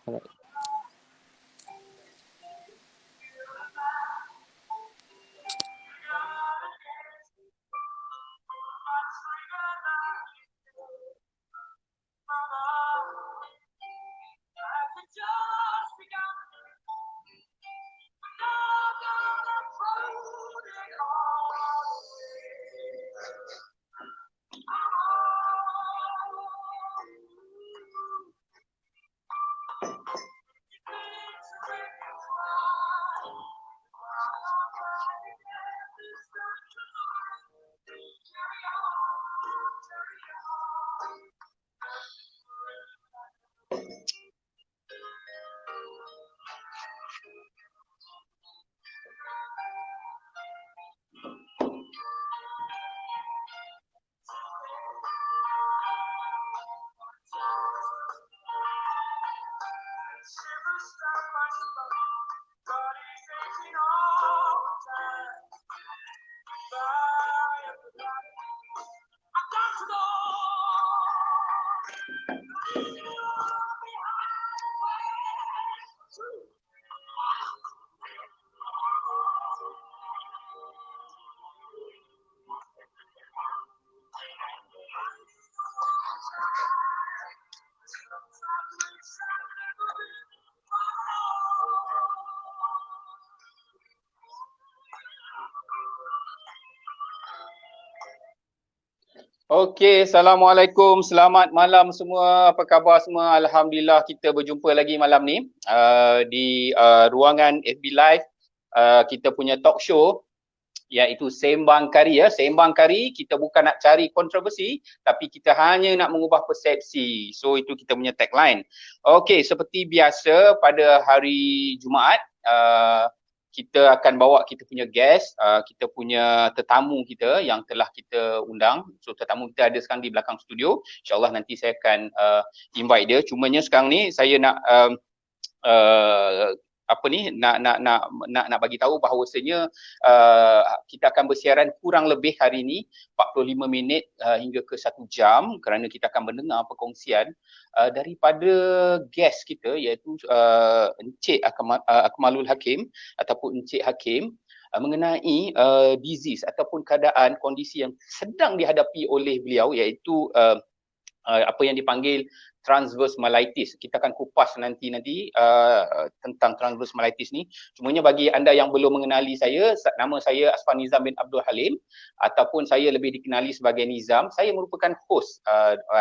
Alright. Okey, Assalamualaikum. Selamat malam semua. Apa khabar semua? Alhamdulillah kita berjumpa lagi malam ni di ruangan FB Live. Kita punya talk show iaitu Sembang Kari ya. Sembang Kari, kita bukan nak cari kontroversi tapi kita hanya nak mengubah persepsi. So itu kita punya tagline. Okey, seperti biasa pada hari Jumaat kita akan bawa kita punya guest, kita punya tetamu kita yang telah kita undang. So tetamu kita ada sekarang di belakang studio. InsyaAllah nanti saya akan invite dia. Cumanya sekarang ni saya nak nak bagi tahu bahawasanya kita akan bersiaran kurang lebih hari ini 45 minit hingga ke 1 jam kerana kita akan mendengar perkongsian daripada guest kita iaitu Encik Akmalul Hakim ataupun Encik Hakim mengenai disease ataupun keadaan kondisi yang sedang dihadapi oleh beliau iaitu apa yang dipanggil transverse myelitis. Kita akan kupas nanti tentang transverse myelitis ni. Cumanya bagi anda yang belum mengenali saya, nama saya Asfan Nizam bin Abdul Halim ataupun saya lebih dikenali sebagai Nizam. Saya merupakan host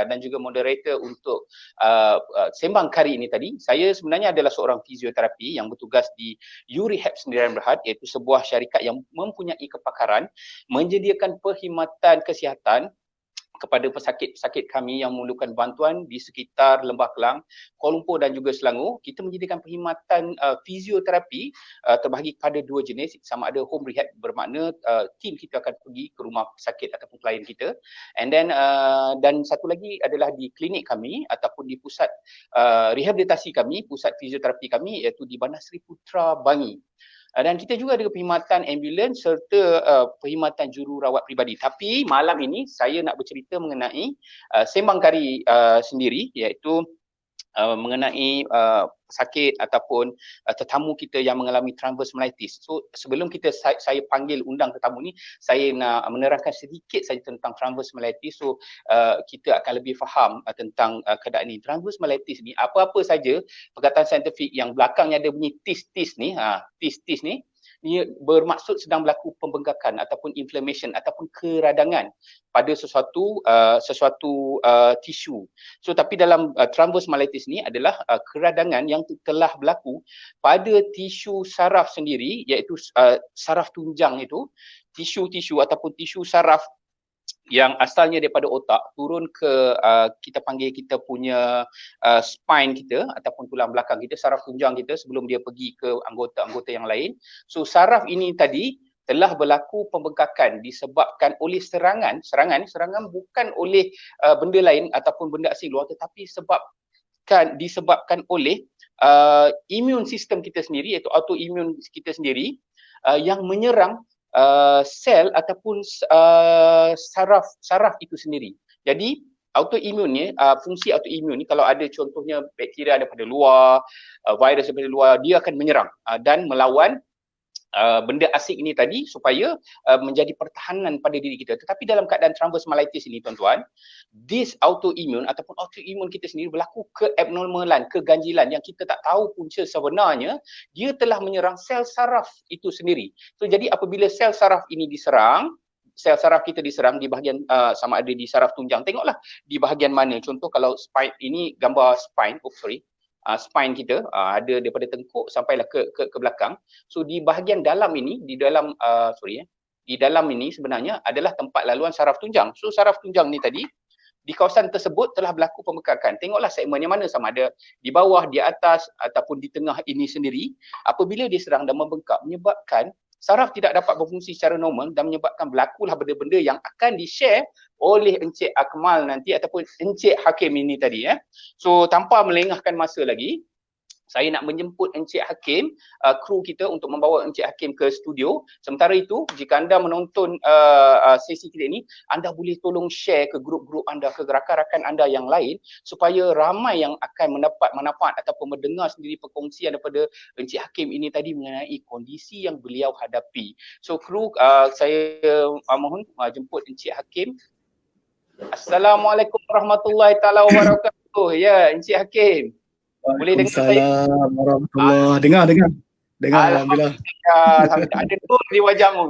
dan juga moderator untuk Sembang Kari ini tadi. Saya sebenarnya adalah seorang fizioterapi yang bertugas di URehab Sendirian Berhad, iaitu sebuah syarikat yang mempunyai kepakaran menyediakan perkhidmatan kesihatan kepada pesakit-pesakit kami yang memerlukan bantuan di sekitar Lembah Kelang, Kuala Lumpur dan juga Selangor. Kita menyediakan perkhidmatan fizioterapi terbahagi kepada dua jenis, sama ada home rehab, bermakna tim kita akan pergi ke rumah pesakit ataupun klien kita, and then dan satu lagi adalah di klinik kami ataupun di pusat rehabilitasi kami, pusat fizioterapi kami iaitu di Bandar Seri Putra Bangi. Dan kita juga ada perkhidmatan ambulans serta perkhidmatan jururawat peribadi. Tapi malam ini saya nak bercerita mengenai Sembang Kari sendiri, iaitu mengenai sakit ataupun tetamu kita yang mengalami transverse myelitis. So sebelum saya panggil undang tetamu ni, saya nak menerangkan sedikit saja tentang transverse myelitis. So kita akan lebih faham tentang keadaan ini. Transverse myelitis ni apa-apa saja perkataan saintifik yang belakangnya ada bunyi tis-tis ni, tis-tis ni, ia bermaksud sedang berlaku pembengkakan ataupun inflammation ataupun keradangan pada sesuatu tisu. So tapi dalam transverse myelitis ni adalah keradangan yang telah berlaku pada tisu saraf sendiri, iaitu saraf tunjang itu, tisu-tisu ataupun tisu saraf yang asalnya daripada otak turun ke kita panggil kita punya spine kita ataupun tulang belakang kita, saraf tunjang kita sebelum dia pergi ke anggota-anggota yang lain. So saraf ini tadi telah berlaku pembengkakan disebabkan oleh serangan bukan oleh benda lain ataupun benda asing luar, tetapi disebabkan oleh immune system kita sendiri, iaitu autoimmune kita sendiri yang menyerang sel ataupun saraf itu sendiri. Jadi autoimun ni, fungsi autoimun ni kalau ada contohnya bakteria daripada luar, virus daripada luar, dia akan menyerang dan melawan benda asing ini tadi supaya menjadi pertahanan pada diri kita. Tetapi dalam keadaan transverse myelitis ini tuan-tuan, this autoimmune ataupun autoimmune kita sendiri berlaku keabnormalan, keganjilan yang kita tak tahu punca sebenarnya dia telah menyerang sel saraf itu sendiri. So jadi apabila sel saraf ini diserang, sel saraf kita diserang di bahagian sama ada di saraf tunjang. Tengoklah di bahagian mana. Contoh kalau spine ini gambar spine, spine kita ada daripada tengkuk sampailah ke belakang. So di bahagian dalam ini, di dalam di dalam ini sebenarnya adalah tempat laluan saraf tunjang. So saraf tunjang ni tadi di kawasan tersebut telah berlaku pembekakan. Tengoklah segmen yang mana, sama ada di bawah, di atas ataupun di tengah ini sendiri. Apabila diserang dan membengkak menyebabkan saraf tidak dapat berfungsi secara normal dan menyebabkan berlakulah benda-benda yang akan di-share oleh Encik Akmal nanti ataupun Encik Hakim ini tadi. So tanpa melengahkan masa lagi, saya nak menjemput Encik Hakim, kru kita untuk membawa Encik Hakim ke studio. Sementara itu, jika anda menonton sesi kita ini, anda boleh tolong share ke grup-grup anda, ke rakan-rakan anda yang lain supaya ramai yang akan mendapat manfaat ataupun mendengar sendiri perkongsian daripada Encik Hakim ini tadi mengenai kondisi yang beliau hadapi. So kru, saya mohon jemput Encik Hakim. Assalamualaikum warahmatullahi taala wabarakatuh. Ya, Encik Hakim. Boleh dengar saya? Waalaikumsalam warahmatullahi. Dengar. Alhamdulillah. Alhamdulillah. Ada nur di wajahmu.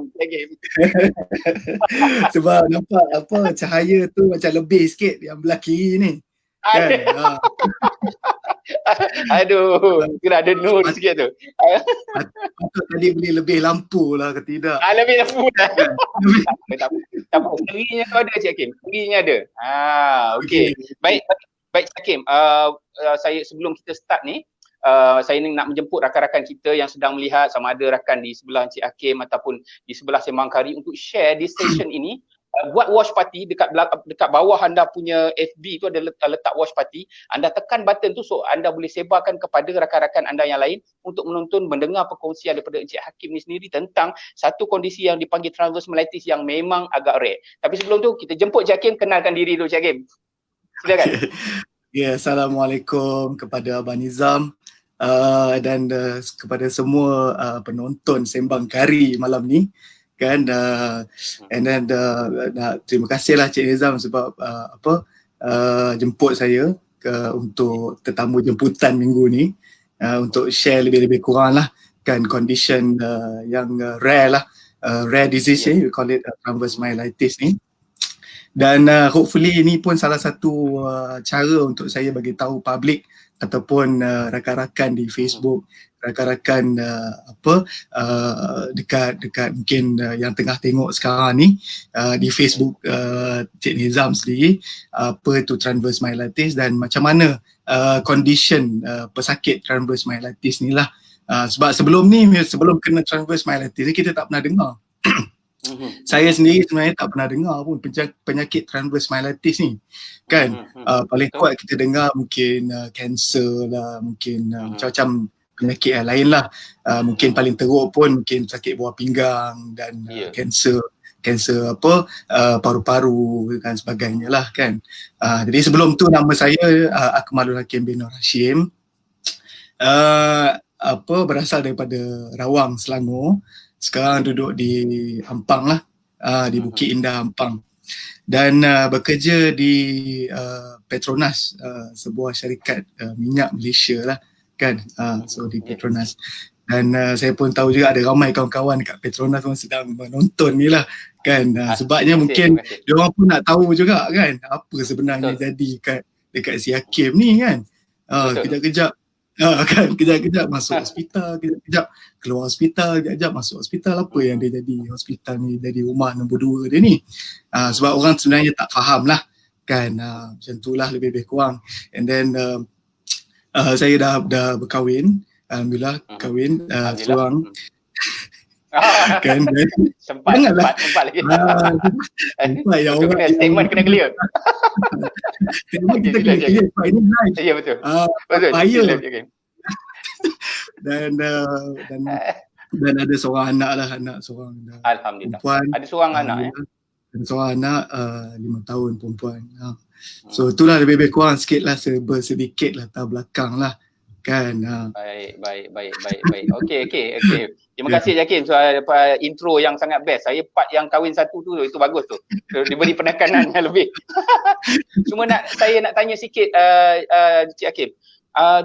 Sebab nampak cahaya tu macam lebih sikit yang belah kiri ni. Kan? Aduh, kena ada nur sikit tu. Patut tadi boleh lebih lampu lah ke tidak. Lebih lampu dah. Tak apa. Serinya tu ada Cik Hakim. Serinya ada. Okey. Baik Cik Hakim. Saya sebelum kita start ni, saya nak menjemput rakan-rakan kita yang sedang melihat, sama ada rakan di sebelah Encik Hakim ataupun di sebelah Sembang Kari untuk share di station ini. Buat watch party dekat bawah anda punya FB tu ada letak watch party. Anda tekan button tu, so anda boleh sebarkan kepada rakan-rakan anda yang lain untuk menonton, mendengar perkongsian daripada Encik Hakim ni sendiri tentang satu kondisi yang dipanggil transverse myelitis yang memang agak rare. Tapi sebelum tu kita jemput Encik Hakim, kenalkan diri dulu Encik Hakim. Silakan. Assalamualaikum kepada Abang Nizam dan kepada semua penonton Sembang Kari malam ni kan, and then terima kasihlah Cik Nizam sebab jemput saya untuk tetamu jemputan minggu ni untuk share lebih kurang lah kan condition yang rare lah, rare disease ni, we call it transverse myelitis ni. Dan hopefully ini pun salah satu cara untuk saya bagi tahu public ataupun rakan-rakan di Facebook, rakan-rakan dekat mungkin yang tengah tengok sekarang ni di Facebook Cik Nizam sendiri, apa itu transverse myelitis dan macam mana condition pesakit transverse myelitis ni lah. Sebab sebelum kena transverse myelitis kita tak pernah dengar. Saya sendiri sebenarnya tak pernah dengar pun penyakit transverse myelitis ni kan. Paling kuat kita dengar mungkin kanser lah, mungkin macam-macam penyakit yang lain lah. Mungkin paling teruk pun mungkin sakit buah pinggang dan kanser paru-paru dan sebagainya lah kan. Jadi sebelum tu nama saya Akmalul Hakim bin Nur Hashim, berasal daripada Rawang, Selangor. Sekarang duduk di Ampang lah, di Bukit Indah Ampang, dan bekerja di Petronas, sebuah syarikat minyak Malaysia lah kan. So di Petronas, dan saya pun tahu juga ada ramai kawan-kawan dekat Petronas pun sedang menonton ni lah kan. Sebabnya mungkin diorang pun nak tahu juga kan apa sebenarnya jadi dekat si Hakim ni kan. Kejap-kejap kan, kejap-kejap masuk hospital, kejap-kejap keluar hospital, kejap-kejap masuk hospital. Apa yang dia jadi hospital ni, jadi rumah nombor 2 dia ni. Sebab orang sebenarnya tak faham lah kan, macam tu lah lebih kurang. And then saya dah berkahwin, alhamdulillah kahwin seorang. Kan sempat lagi. Sempat ya orang. Statement kena clear. Statement kita kena clear. Ini live. Ya betul. Betul. Dan ada seorang anak seorang alhamdulillah. perempuan. Ada seorang anak Ada seorang anak 5 tahun perempuan. So itulah lebih kurang sikit lah, sedikit latar belakang lah kan. Baik. Okey. Terima kasih Jakim soal intro yang sangat best. Saya part yang kahwin satu tu itu bagus tu. Diberi penekanan yang lebih. Cuma saya nak tanya sikit Cik Hakim.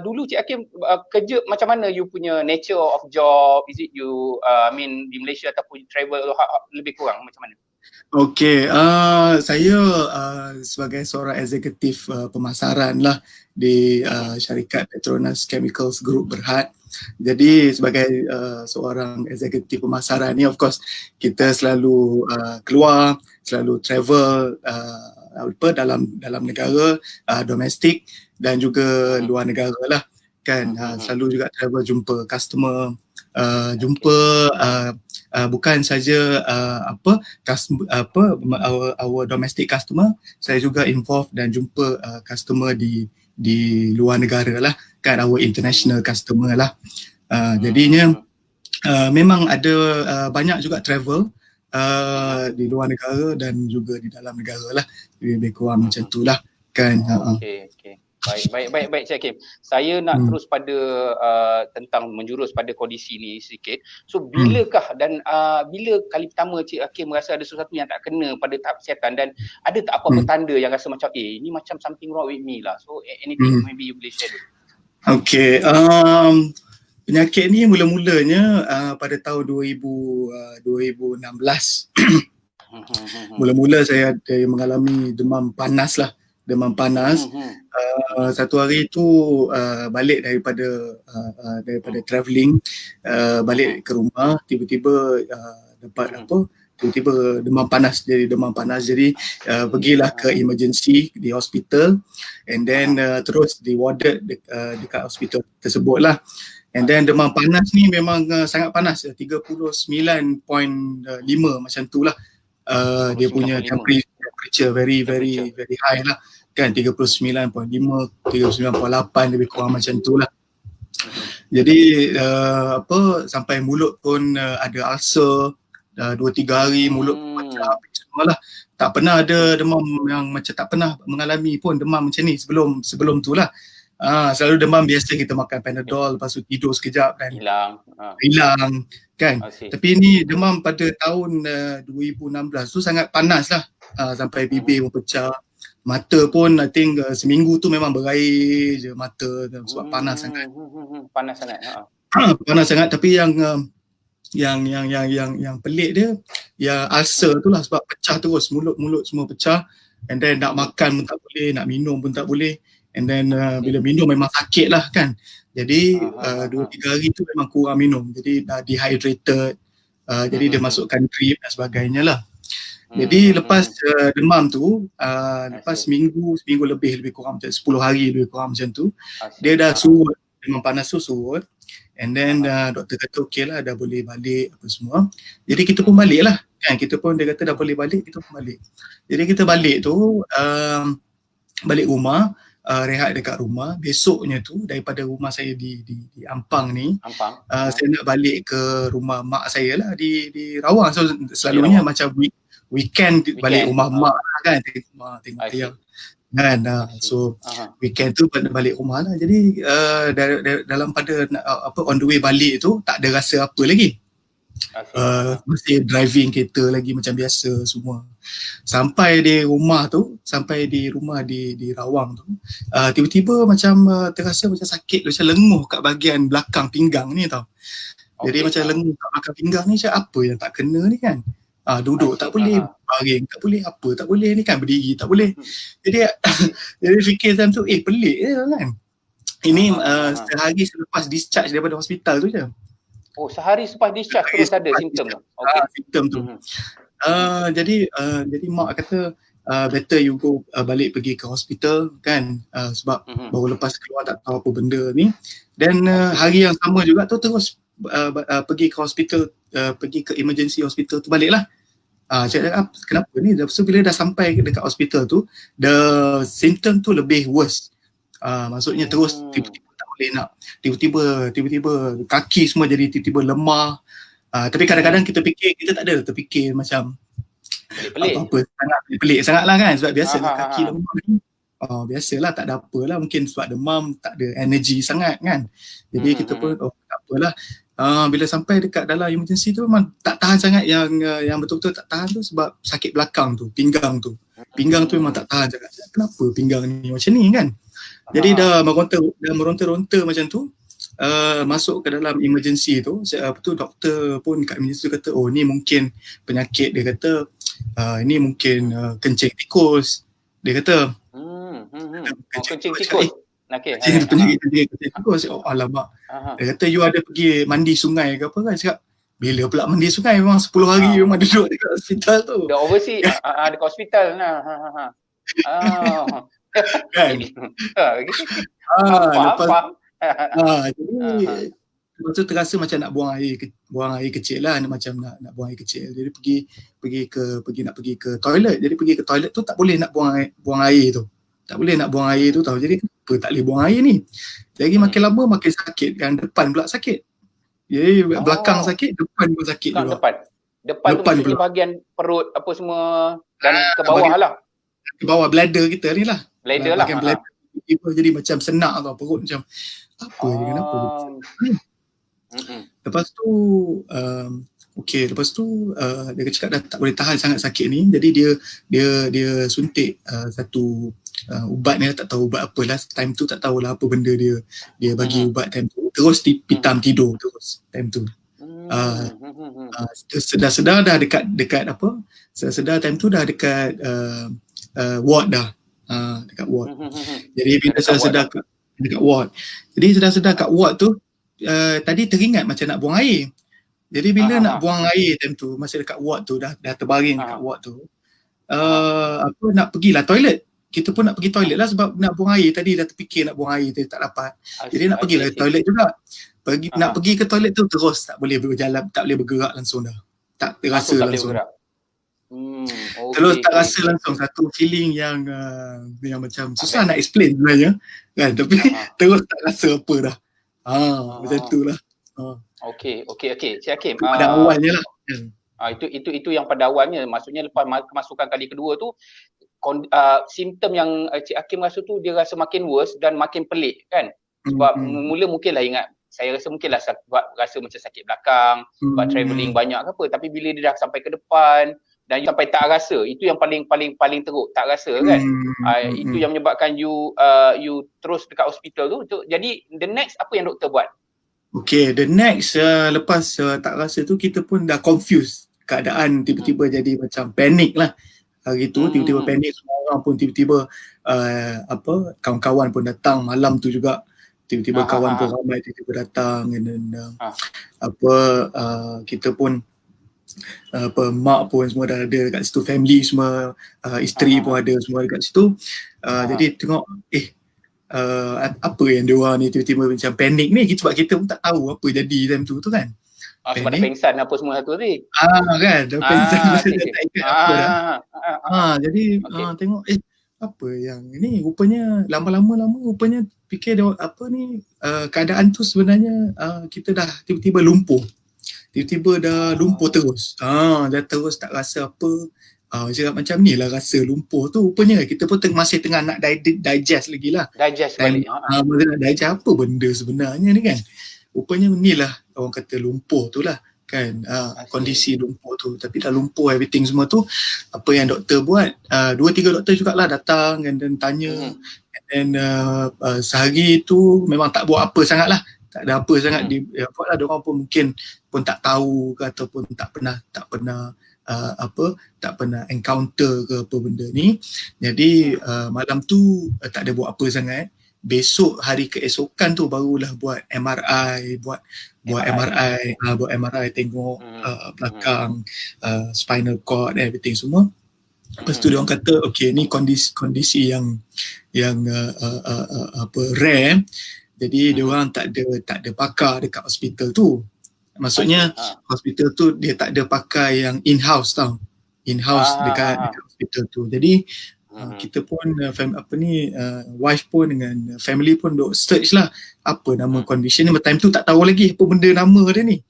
Dulu Cik Hakim kerja macam mana, you punya nature of job? Is it you di Malaysia ataupun travel lebih kurang macam mana? Okey, saya sebagai seorang eksekutif pemasaran lah di syarikat Petronas Chemicals Group Berhad. Jadi sebagai seorang eksekutif pemasaran ni, of course kita selalu keluar, selalu travel dalam negara, domestik dan juga luar negara lah kan. Selalu juga travel, jumpa customer, bukan saja our domestic customer, saya juga involve dan jumpa customer di luar negara lah kan, our international customer lah. Jadinya memang ada banyak juga travel di luar negara dan juga di dalam negara lah, lebih kurang macam tu lah kan. Okey. Baik Cik Hakim. Saya nak terus pada tentang menjurus pada kondisi ni sikit. So bilakah dan bila kali pertama Cik Hakim merasa ada sesuatu yang tak kena pada tahap kesihatan, dan ada tak apa-apa tanda yang rasa macam ni macam something wrong with me lah. So anything maybe you boleh share dulu. Okey, penyakit ni mula-mulanya pada tahun 2016. Mula-mula saya mengalami demam panas lah. Satu hari tu balik daripada travelling, balik ke rumah, tiba-tiba tiba-tiba demam panas. Jadi pergilah ke emergency di hospital, and then terus di warded dekat hospital tersebut lah. And then demam panas ni memang sangat panas, 39.5 macam tu lah. Dia punya temperature very high lah kan, 39.5, 39.8 lebih kurang macam tu lah. Jadi sampai mulut pun ada ulcer, 2-3 hari mulut pecah semua lah. Tak pernah ada demam yang macam, tak pernah mengalami pun demam macam ni sebelum tu lah. Selalu demam biasa, kita makan Panadol, lepas tu tidur sekejap dan hilang kan. Tapi ni demam pada tahun 2016 tu sangat panas lah, sampai bibir pun pecah, mata pun I think seminggu tu memang berair je mata sebab panas sangat. Panas sangat. Tapi yang pelik dia, yang ulcer tu lah, sebab pecah terus, mulut semua pecah, and then nak makan pun tak boleh, nak minum pun tak boleh, and then bila minum memang sakit lah kan. Jadi 2-3 hari tu memang kurang minum, jadi dah dehydrated, jadi dia masukkan drip dan sebagainya lah. Jadi lepas demam tu, lepas seminggu lebih kurang macam 10 hari lebih kurang macam tu, dia dah surut, demam panas tu surut, and then doktor kata okey lah, dah boleh balik apa semua. Jadi kita pun balik lah kan, dia kata dah boleh balik, kita pun balik. Jadi kita balik tu, balik rumah, rehat dekat rumah. Besoknya tu daripada rumah saya di Ampang ni, saya nak balik ke rumah mak saya lah di Rawang. So selalunya macam weekend balik rumah mak lah kan, tengok ayah kan. So weekend tu balik rumah lah. Jadi dalam pada on the way balik tu tak ada rasa apa lagi. Masih driving kereta lagi macam biasa semua. Sampai di rumah di Rawang tu, tiba-tiba macam terasa macam sakit, macam lenguh kat bahagian belakang pinggang ni tau. Jadi macam lenguh kat belakang pinggang ni, macam apa yang tak kena ni kan. Duduk tak boleh, baring tak boleh, apa tak boleh ni kan, berdiri tak boleh. Jadi fikir time tu, pelik je kan. Ini sehari selepas discharge daripada hospital tu je. Oh, sehari selepas discharge terus ada simptom tu. Simptom tu. Jadi mak kata better you go balik pergi ke hospital kan, sebab baru lepas keluar tak tahu apa benda ni. Dan hari yang sama juga tu terus pergi ke hospital, pergi ke emergency hospital tu balik lah. Cakap kenapa ni? So bila dah sampai dekat hospital tu, the symptom tu lebih worse. Maksudnya terus tiba-tiba tak boleh nak, tiba-tiba kaki semua jadi tiba-tiba lemah. Tapi kadang-kadang kita tak ada terfikir macam apa sangat pelik sangat lah kan, sebab biasa kaki lemah ni biasalah tak ada apalah, mungkin sebab demam tak ada energy sangat kan. Jadi kita pun tak apalah. Bila sampai dekat dalam emergency tu memang tak tahan sangat, yang betul-betul tak tahan tu sebab sakit belakang tu, pinggang tu. Pinggang tu memang tak tahan sangat. Kenapa pinggang ni macam ni kan? Jadi dah meronta-ronta macam tu. Masuk ke dalam emergency tu, doktor pun kat emergency tu kata, oh ni mungkin penyakit, dia kata ini mungkin kencing tikus, dia kata kencing tikus. Okey. Penyakit kencing tikus. Oh alamak. Dia kata you ada pergi mandi sungai ke apa kan? Cakap bila pula mandi sungai, memang 10 hari memang duduk dekat hospital tu. Dah overseas dekat hospital nah. Kan? Faham. Jadi lepas tu terasa macam nak buang air kecil lah, macam nak buang air kecil. Jadi nak pergi ke toilet. Jadi pergi ke toilet tu tak boleh nak buang air tu. Tak boleh nak buang air tu tahu. Jadi kenapa tak boleh buang air ni? Jadi makin lama makin sakit. Yang depan pula sakit. Jadi belakang sakit, depan pun sakit juga. Depan tu maksudnya bahagian perut apa semua dan ke bawah lah. Ke bawah bladder kita ni lah. Bladder lah. Bahagian bladder jadi macam senak tau, perut macam apa je, kenapa lepas tu lepas tu dia cakap dah tak boleh tahan sangat sakit ni, jadi dia suntik satu ubat ni, tak tahu ubat apa lah time tu, tak tahulah apa benda dia bagi ubat time tu, terus pitam tidur terus time tu. Sedar dah dekat apa, sedar time tu dah dekat ward dah, dekat ward. Jadi bila saya sedar dekat ward, jadi sedar kat ward tu, tadi teringat macam nak buang air. Jadi bila nak buang air time tu, masa dekat ward tu dah terbaring dekat ward tu, nak pergilah toilet. Kita pun nak pergi toilet lah sebab nak buang air, tadi dah terfikir nak buang air tapi tak dapat. Jadi nak pergilah toilet juga. Nak pergi ke toilet tu terus tak boleh berjalan, tak boleh bergerak langsung dah. Tak terasa langsung. Terus tak rasa langsung, satu feeling yang macam susah nak explain sebenarnya kan, tapi terus tak rasa apa dah. Macam tu lah. Okey. Cik Hakim. Pada awalnya lah. Itu yang pada awalnya, maksudnya lepas kemasukan kali kedua tu, simptom yang Cik Hakim rasa tu dia rasa makin worse dan makin pelik kan. Sebab mula mungkinlah ingat, saya rasa mungkinlah rasa macam sakit belakang, sebab travelling banyak ke apa, tapi bila dia dah sampai ke depan dan sampai tak rasa, itu yang paling teruk, tak rasa kan. Itu yang menyebabkan you terus dekat hospital tu. Jadi the next apa yang doktor buat? Okay, the next lepas tak rasa tu, kita pun dah confused. Keadaan tiba-tiba jadi macam panik lah. Hari tu tiba-tiba panik, semua orang pun tiba-tiba kawan-kawan pun datang malam tu juga. Tiba-tiba kawan pun ramai tiba-tiba datang, dan kita pun mak pun semua dah ada dekat situ, family semua, isteri pun ada semua dekat situ. Jadi tengok apa yang dia orang ni tiba-tiba macam panik ni, sebab kita pun tak tahu apa jadi time tu kan. Sebab dah pengsan apa semua satu tadi. Kan, dah pengsan tak ingat apa dah. Jadi tengok apa yang ni, rupanya lama-lama rupanya fikir dia apa ni, keadaan tu sebenarnya kita dah tiba-tiba lumpuh. Tiba-tiba dah lumpuh terus. Dah terus tak rasa apa. Macam ni lah rasa lumpuh tu. Rupanya kita pun masih tengah nak digest lagi lah. Digest balik. Nak digest apa benda sebenarnya ni kan. Rupanya ni lah orang kata lumpuh tu lah kan, kondisi lumpuh tu. Tapi dah lumpuh everything semua tu, apa yang doktor buat, 2-3 doktor jugalah datang dan tanya. And sehari tu memang tak buat apa sangat lah. Tak ada apa sangat buat lah. Diorang pun mungkin pun tak tahu ke, ataupun tak pernah encounter ke apa benda ni. Jadi malam tu tak ada buat apa sangat. Besok hari keesokan tu barulah buat MRI, buat MRI tengok belakang, spinal cord, everything semua. Lepas tu dia orang kata okey, ni kondisi yang rare. Jadi dia orang tak ada pakar dekat hospital tu. Maksudnya hospital tu dia tak ada pakar yang in-house tau. In-house dekat hospital tu. Jadi kita pun wife pun dengan family pun duk search lah apa nama condition ni. Time tu tak tahu lagi apa benda nama dia ni.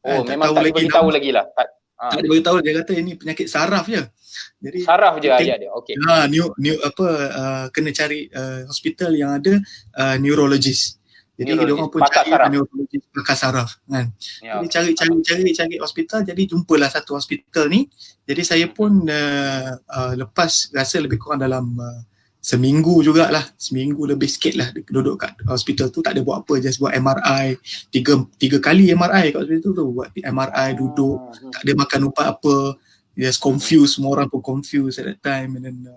Memang tak tahu lagi lah. Tak dia beritahu, dia kata ini penyakit saraf je. Jadi saraf je ayat dia. Okey. Kena cari hospital yang ada neurologist. Jadi dia orang pun cari neurologist pakar saraf kan. Ya, jadi cari hospital, jadi jumpalah satu hospital ni. Jadi saya pun lepas rasa lebih kurang dalam seminggu jugalah, seminggu lebih sikit lah duduk kat hospital tu, tak ada buat apa, just buat MRI, tiga kali MRI kat hospital tu, buat MRI, duduk, tak ada makan ubat apa, just confused, semua orang pun confused at that time. And then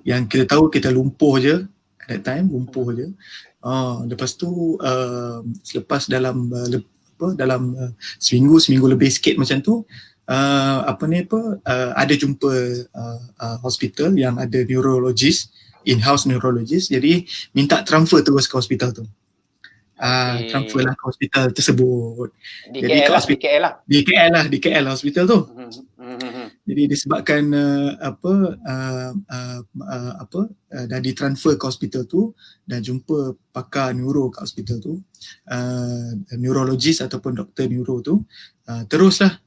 yang kita tahu kita lumpuh je at that time, lumpuh je. Lepas tu selepas dalam seminggu lebih sikit macam tu, ada jumpa hospital yang ada neurologist, in-house neurologist, jadi minta transfer terus ke hospital tu. Transfer lah ke hospital tersebut. Di KL hospital tu. Jadi disebabkan dah ditransfer ke hospital tu dan jumpa pakar neuro kat hospital tu, neurologist ataupun doktor neuro tu, teruslah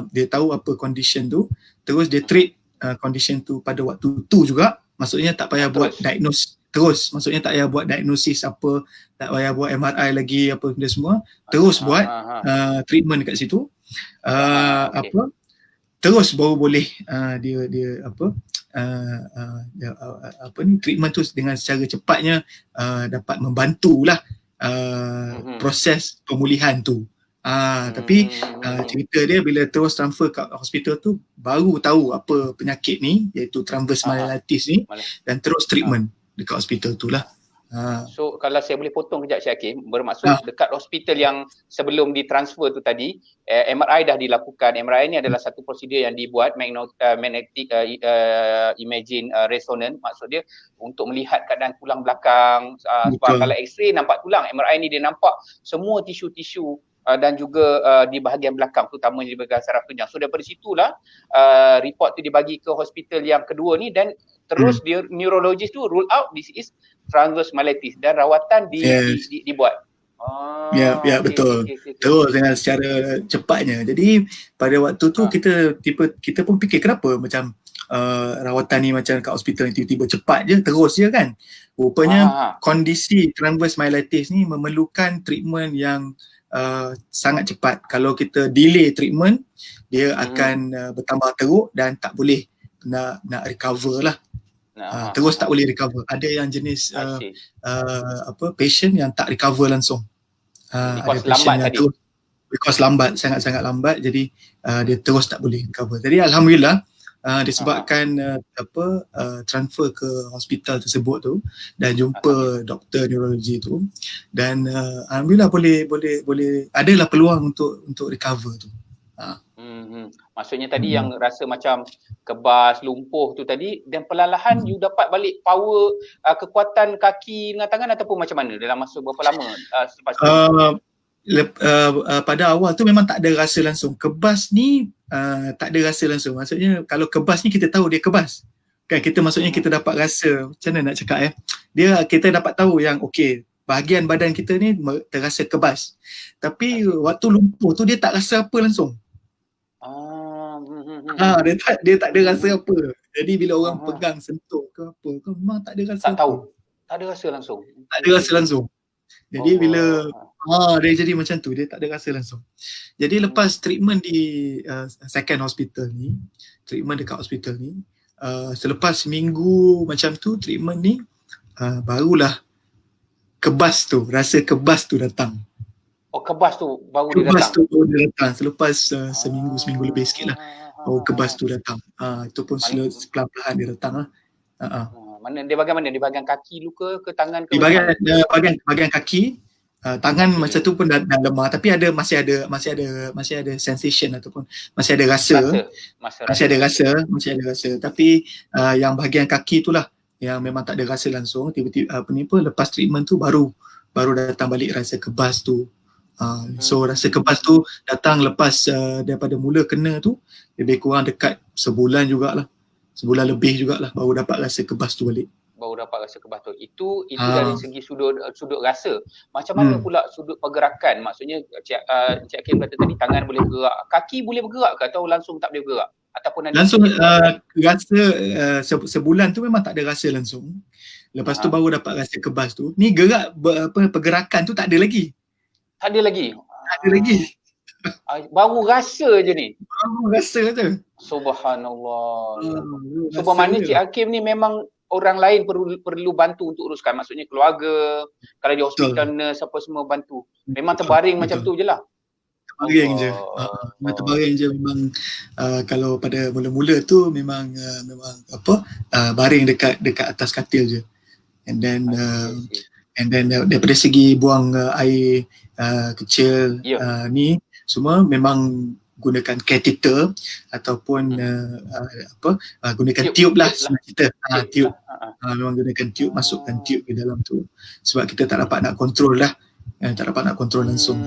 dia tahu apa condition tu, terus dia treat condition tu pada waktu tu juga. Maksudnya tak payah buat diagnose terus, maksudnya tak payah buat diagnosis apa, tak payah buat MRI lagi apa benda semua, terus buat treatment dekat situ. Terus baru boleh treatment tu dengan secara cepatnya dapat membantulah proses pemulihan tu. Tapi cerita dia bila terus transfer kat hospital tu baru tahu apa penyakit ni, iaitu transverse myelitis ni, dan terus treatment dekat hospital tu lah. So kalau saya boleh potong kejap Cik Hakim, bermaksud dekat hospital yang sebelum ditransfer tu tadi, MRI dah dilakukan. MRI ni adalah satu prosedur yang dibuat, magnetic imaging resonance, maksud dia untuk melihat keadaan tulang belakang. Sebab kalau X-ray nampak tulang, MRI ni dia nampak semua tisu-tisu dan juga di bahagian belakang, terutamanya di bahagian saraf tunjang. So daripada situlah report tu dibagi ke hospital yang kedua ni, dan terus dia neurologist tu rule out this is transverse myelitis dan rawatan dibuat. Betul. Terus dengan secara cepatnya. Jadi pada waktu tu kita pun fikir kenapa macam rawatan ni macam kat hospital ni tiba-tiba cepat je, terus je kan. Rupanya kondisi transverse myelitis ni memerlukan treatment yang sangat cepat. Kalau kita delay treatment, dia akan bertambah teruk dan tak boleh nak recover lah. Terus tak boleh recover. Ada yang jenis patient yang tak recover langsung. Because lambat tadi. Because lambat, sangat-sangat lambat, jadi dia terus tak boleh recover. Jadi alhamdulillah disebabkan transfer ke hospital tersebut tu dan jumpa doktor neurologi tu, dan alhamdulillah boleh adalah peluang untuk recover tu. Maksudnya tadi yang rasa macam kebas, lumpuh tu tadi, dan perlahan-lahan you dapat balik power, kekuatan kaki dengan tangan, ataupun macam mana dalam masa berapa lama selepas tu? Pada awal tu memang tak ada rasa langsung. Kebas ni tak ada rasa langsung. Maksudnya kalau kebas ni kita tahu dia kebas. Kan kita maksudnya kita dapat rasa, macam mana nak cakap kita dapat tahu yang okey, bahagian badan kita ni terasa kebas. Tapi waktu lumpuh tu dia tak rasa apa langsung. Dia tak ada rasa apa. Jadi bila orang pegang, sentuh ke apa, memang tak ada rasa. Tak tahu. Tak ada rasa langsung. Tak ada rasa langsung. Jadi bila dia jadi macam tu, dia tak ada rasa langsung. Jadi lepas treatment di second hospital ni, treatment dekat hospital ni, selepas minggu macam tu treatment ni, barulah kebas tu, rasa kebas tu datang. Kebas tu baru dia datang. Kebas tu baru dia datang selepas seminggu lebih sikit lah. Kebas tu datang. Itu pun pelan-pelan dia datang lah. Mana dia bagaimana? Di bahagian kaki luka ke tangan ke? Di bahagian kaki, tangan masa tu pun dah lemah, tapi masih ada sensation ataupun masih ada rasa. Masih ada rasa. Tapi yang bahagian kaki tu lah yang memang tak ada rasa langsung. Tiba-tiba lepas treatment tu baru datang balik rasa kebas tu. So rasa kebas tu datang lepas daripada mula kena tu lebih kurang dekat sebulan jugalah. Sebulan lebih jugalah baru dapat rasa kebas tu balik. baru dapat rasa kebas tu. Itu dari segi sudut rasa. Macam mana pula sudut pergerakan? Maksudnya Cik Hakim kata tadi tangan boleh bergerak, kaki boleh bergerak ke atau langsung tak boleh bergerak? Ataupun ada langsung kemungkinan? rasa sebulan tu memang tak ada rasa langsung. Lepas tu baru dapat rasa kebas tu. Ni gerak pergerakan tu tak ada lagi. Tak ada lagi. Tak ada lagi. Baru rasa je ni. Baru rasa tu. Subhanallah. So bermakna Cik Hakim ni memang orang lain perlu bantu untuk uruskan. Maksudnya keluarga, kalau di hospital nurse apa semua bantu. Memang terbaring macam tu je lah. Terbaring je. Terbaring je memang kalau pada mula-mula tu memang baring dekat atas katil je. And then daripada segi buang air kecil ni semua memang gunakan catheter ataupun gunakan tube lah kita tube. Memang gunakan tube, masukkan tube ke dalam tu sebab kita tak dapat nak kontrol lah, tak dapat nak kontrol langsung.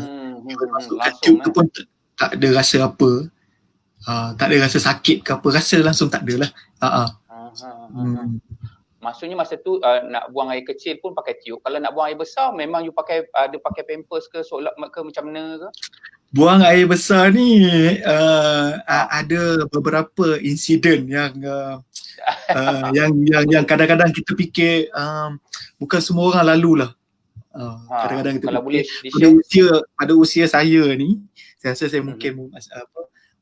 Masukkan tube tu pun tak ada rasa apa, tak ada rasa sakit ke apa, rasa langsung tak ada lah. Maksudnya masa tu nak buang air kecil pun pakai tube. Kalau nak buang air besar memang you pakai pampers ke solat ke macam mana ke? Buang air besar ni ada beberapa insiden yang yang kadang-kadang kita fikir bukan semua orang lalu lah. Kadang-kadang kita kalau boleh pada usia saya ni, saya rasa saya mungkin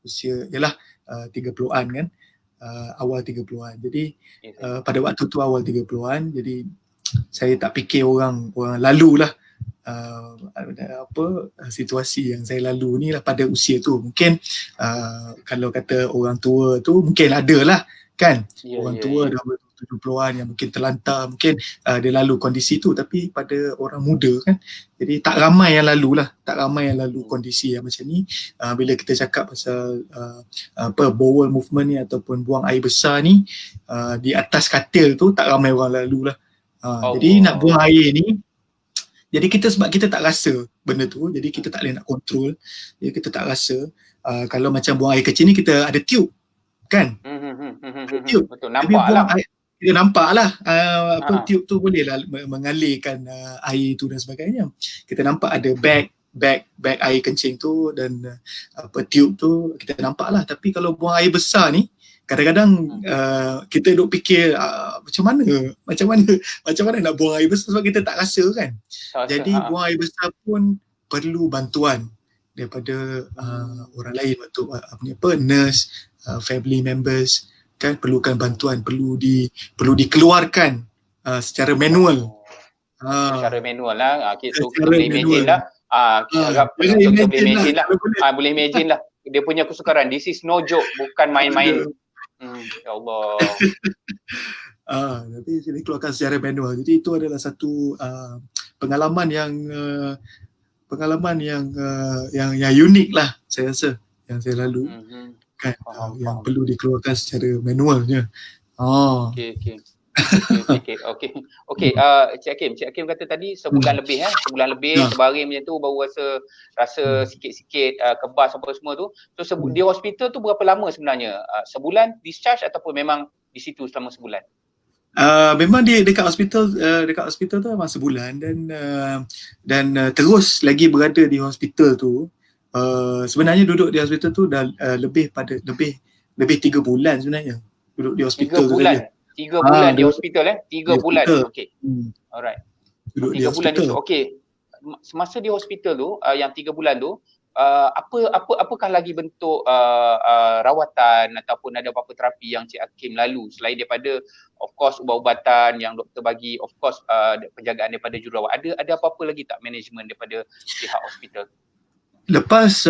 usia ialah 30-an kan, awal 30-an. Jadi pada waktu tu awal 30-an, jadi saya tak fikir orang lalu lah situasi yang saya lalu ni lah pada usia tu. Mungkin kalau kata orang tua tu mungkin ada lah kan, orang tua dah 70-an yang mungkin terlantar, mungkin dia lalu kondisi tu. Tapi pada orang muda kan, jadi tak ramai yang lalu lah, tak ramai yang lalu kondisi yang macam ni. Bila kita cakap pasal bowel movement ni ataupun buang air besar ni, di atas katil tu tak ramai orang lalu lah. Jadi nak buang air ni, jadi sebab kita tak rasa benda tu, jadi kita tak boleh nak kontrol, jadi kita tak rasa. Kalau macam buang air kecil ni kita ada tube kan, tube. Betul, nampak lah. Kita nampak lah tube tu boleh lah mengalirkan air tu dan sebagainya. Kita nampak ada bag air kencing tu dan tube tu kita nampak lah. Tapi kalau buang air besar ni, kadang-kadang kita duk fikir macam mana nak buang air besar sebab kita tak rasa kan. Jadi buang air besar pun perlu bantuan daripada orang lain, nurse, family members kan, perlukan bantuan, perlu dikeluarkan secara manual. Secara manual lah. Kita boleh imagine lah. Kita harap penonton boleh imagine lah. Boleh imagine lah. Dia punya kesukaran. This is no joke, bukan main-main. Ya Allah. Tapi dia keluarkan secara manual. Jadi itu adalah satu pengalaman yang unik lah saya rasa yang saya lalu kan, yang perlu dikeluarkan secara manualnya. Okey. Cik Hakim kata tadi sebulan lebih terbaring macam tu baru rasa sikit-sikit kebas apa semua tu. So di hospital tu berapa lama sebenarnya? Sebulan discharge ataupun memang di situ selama sebulan? Memang dia dekat hospital tu memang sebulan dan terus lagi berada di hospital tu. Sebenarnya duduk di hospital tu dah lebih 3 bulan sebenarnya duduk di hospital 3 bulan. 3 bulan di hospital 3 bulan. Okey. Alright. Duduk 3 bulan di okey. Semasa di hospital tu yang 3 bulan tu apakah lagi bentuk rawatan ataupun ada apa-apa terapi yang Cik Hakim lalu selain daripada of course ubat-ubatan yang doktor bagi, of course penjagaan daripada jururawat, ada apa-apa lagi tak management daripada pihak hospital? Lepas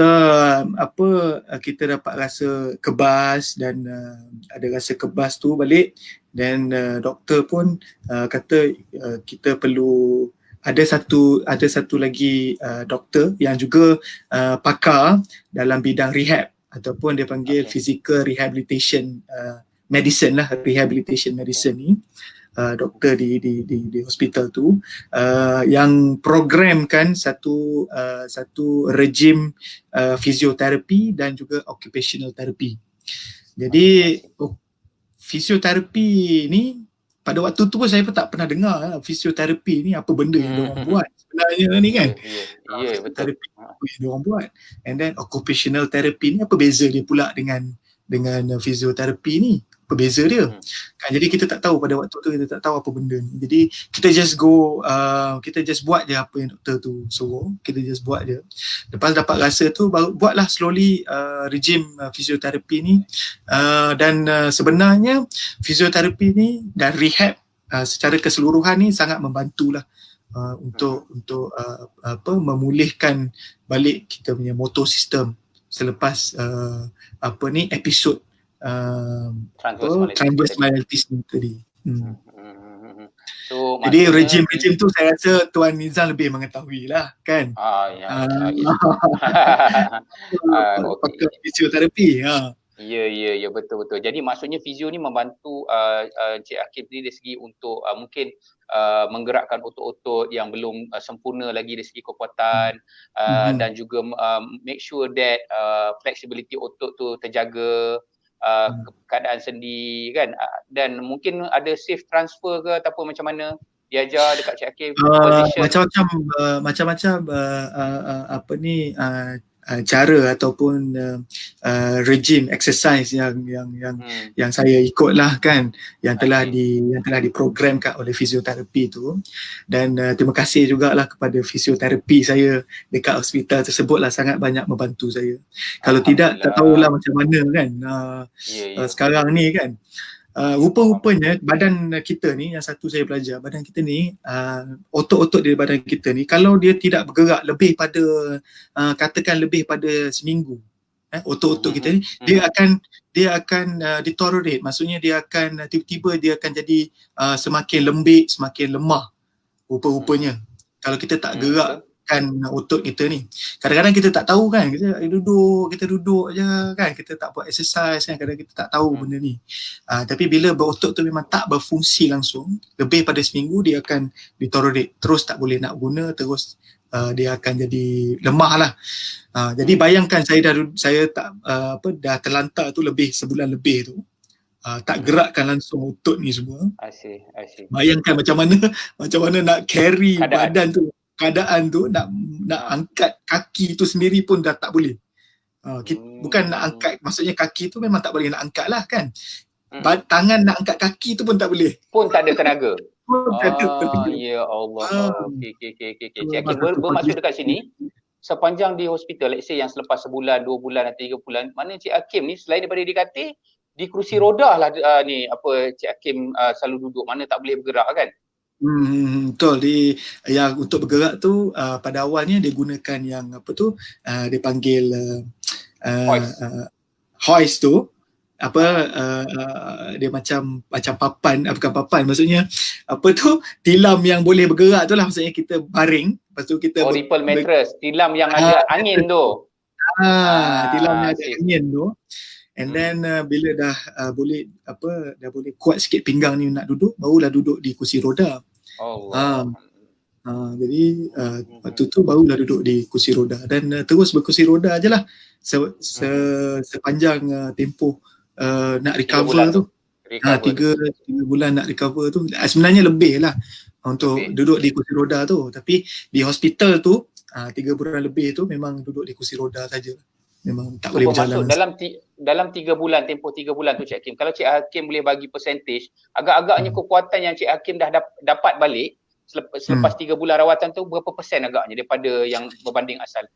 kita dapat rasa kebas dan ada rasa kebas tu balik, dan doktor pun kata kita perlu ada satu lagi doktor yang juga pakar dalam bidang rehab ataupun dia panggil physical rehabilitation medicine lah, rehabilitation medicine ni. Doktor di hospital tu yang programkan satu rejim fisioterapi dan juga occupational therapy. Jadi fisioterapi ni pada waktu tu pun saya pun tak pernah dengar fisioterapi ni apa benda yang diorang buat sebenarnya ni kan. Betul. Fisioterapi apa yang diorang buat. And then occupational therapy ni apa beza dia pula dengan fisioterapi ni? Apa beza dia? Kan, jadi kita tak tahu pada waktu tu, kita tak tahu apa benda ni. Jadi kita just kita just buat je apa yang doktor tu suruh, kita just buat je. Lepas dapat rasa tu baru buatlah slowly regime fisioterapi ni. Dan sebenarnya fisioterapi ni dan rehab secara keseluruhan ni sangat membantulah untuk memulihkan balik kita punya motor system selepas episod transverse myelitis ni tadi. So, jadi regime tu saya rasa Tuan Nizam lebih mengetahui lah kan. Pakai fisioterapi. Ya, betul. Jadi maksudnya fizio ni membantu Encik Hakim ni dari segi untuk mungkin menggerakkan otot-otot yang belum sempurna lagi dari segi kekuatan, dan juga make sure that flexibility otot tu terjaga, keadaan sendi kan, dan mungkin ada safe transfer ke ataupun macam mana diajar dekat Cik Hakim macam-macam cara ataupun regime exercise yang saya ikut lah kan, yang telah diprogramkan oleh fisioterapi tu. Dan terima kasih jugalah kepada fisioterapi saya dekat hospital tersebut lah, sangat banyak membantu saya. Kalau tidak tak tahulah macam mana kan sekarang ni kan. Rupa-rupanya badan kita ni, yang satu saya belajar, badan kita ni, otot-otot di badan kita ni, kalau dia tidak bergerak lebih pada katakan lebih pada seminggu, otot-otot kita ni dia akan deteriorate, maksudnya dia akan tiba-tiba dia akan jadi semakin lembik, semakin lemah rupa-rupanya kalau kita tak gerakkan otot kita ni. Kadang-kadang kita tak tahu kan, kita duduk je kan, kita tak buat exercise kan, kadang-kadang kita tak tahu benda ni. Tapi bila otot tu memang tak berfungsi langsung lebih pada seminggu, dia akan deteriorate, terus tak boleh nak guna, terus dia akan jadi lemah lah. Jadi bayangkan saya dah terlantar tu lebih sebulan lebih tu, tak gerakkan langsung otot ni semua. I see. Bayangkan macam mana nak carry badan tu, keadaan tu, nak angkat kaki tu sendiri pun dah tak boleh. Bukan nak angkat, maksudnya kaki tu memang tak boleh nak angkat lah kan. Tangan nak angkat kaki tu pun tak boleh. Pun tak ada tenaga. Ya Allah. Okey. Cik Hakim bermaksud dekat sini, sepanjang di hospital, let's say yang selepas sebulan, 2 bulan atau 3 bulan, mana Cik Hakim ni selain daripada dikati, di kerusi roda lah Cik Hakim selalu duduk, mana tak boleh bergerak kan. Betul. Yang untuk bergerak tu pada awalnya dia gunakan yang dia panggil hoist tu, dia macam papan, bukan papan, maksudnya tilam yang boleh bergerak tu lah, maksudnya kita baring, lepas tu kita ripple mattress, tilam yang ada angin tu. Tilam yang ada angin tu. And then bila dah boleh kuat sikit pinggang ni nak duduk, barulah duduk di kursi roda. Jadi waktu tu barulah duduk di kursi roda, dan terus berkursi roda je lah sepanjang tempoh nak recover tu. 3 bulan nak recover tu. Sebenarnya lebih lah untuk duduk di kursi roda tu, tapi di hospital tu 3 bulan lebih tu memang duduk di kursi roda saja. Memang tak boleh berjalan. Dalam 3 bulan, tempoh 3 bulan tu Cik Hakim, kalau Cik Hakim boleh bagi percentage, agak-agaknya kekuatan yang Cik Hakim dah dapat balik selepas 3 bulan rawatan tu, berapa persen agaknya daripada yang berbanding asal?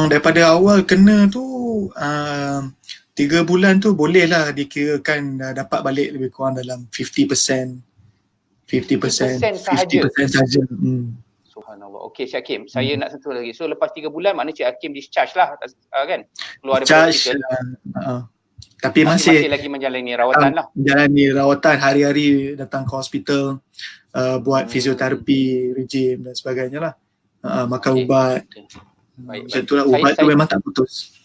Daripada awal kena tu 3 bulan tu bolehlah dikirakan dapat balik lebih kurang dalam 50% sahaja. Subhanallah. Okey Cik Hakim, saya nak sentuh lagi. So lepas 3 bulan maknanya Cik Hakim discharge lah kan? Keluar daripada hospital. Tapi masih lagi menjalani rawatan lah. Menjalani rawatan, hari-hari datang ke hospital, buat fisioterapi, regime dan sebagainya lah. Makan ubat. Macam tu lah, ubat tu memang tak putus.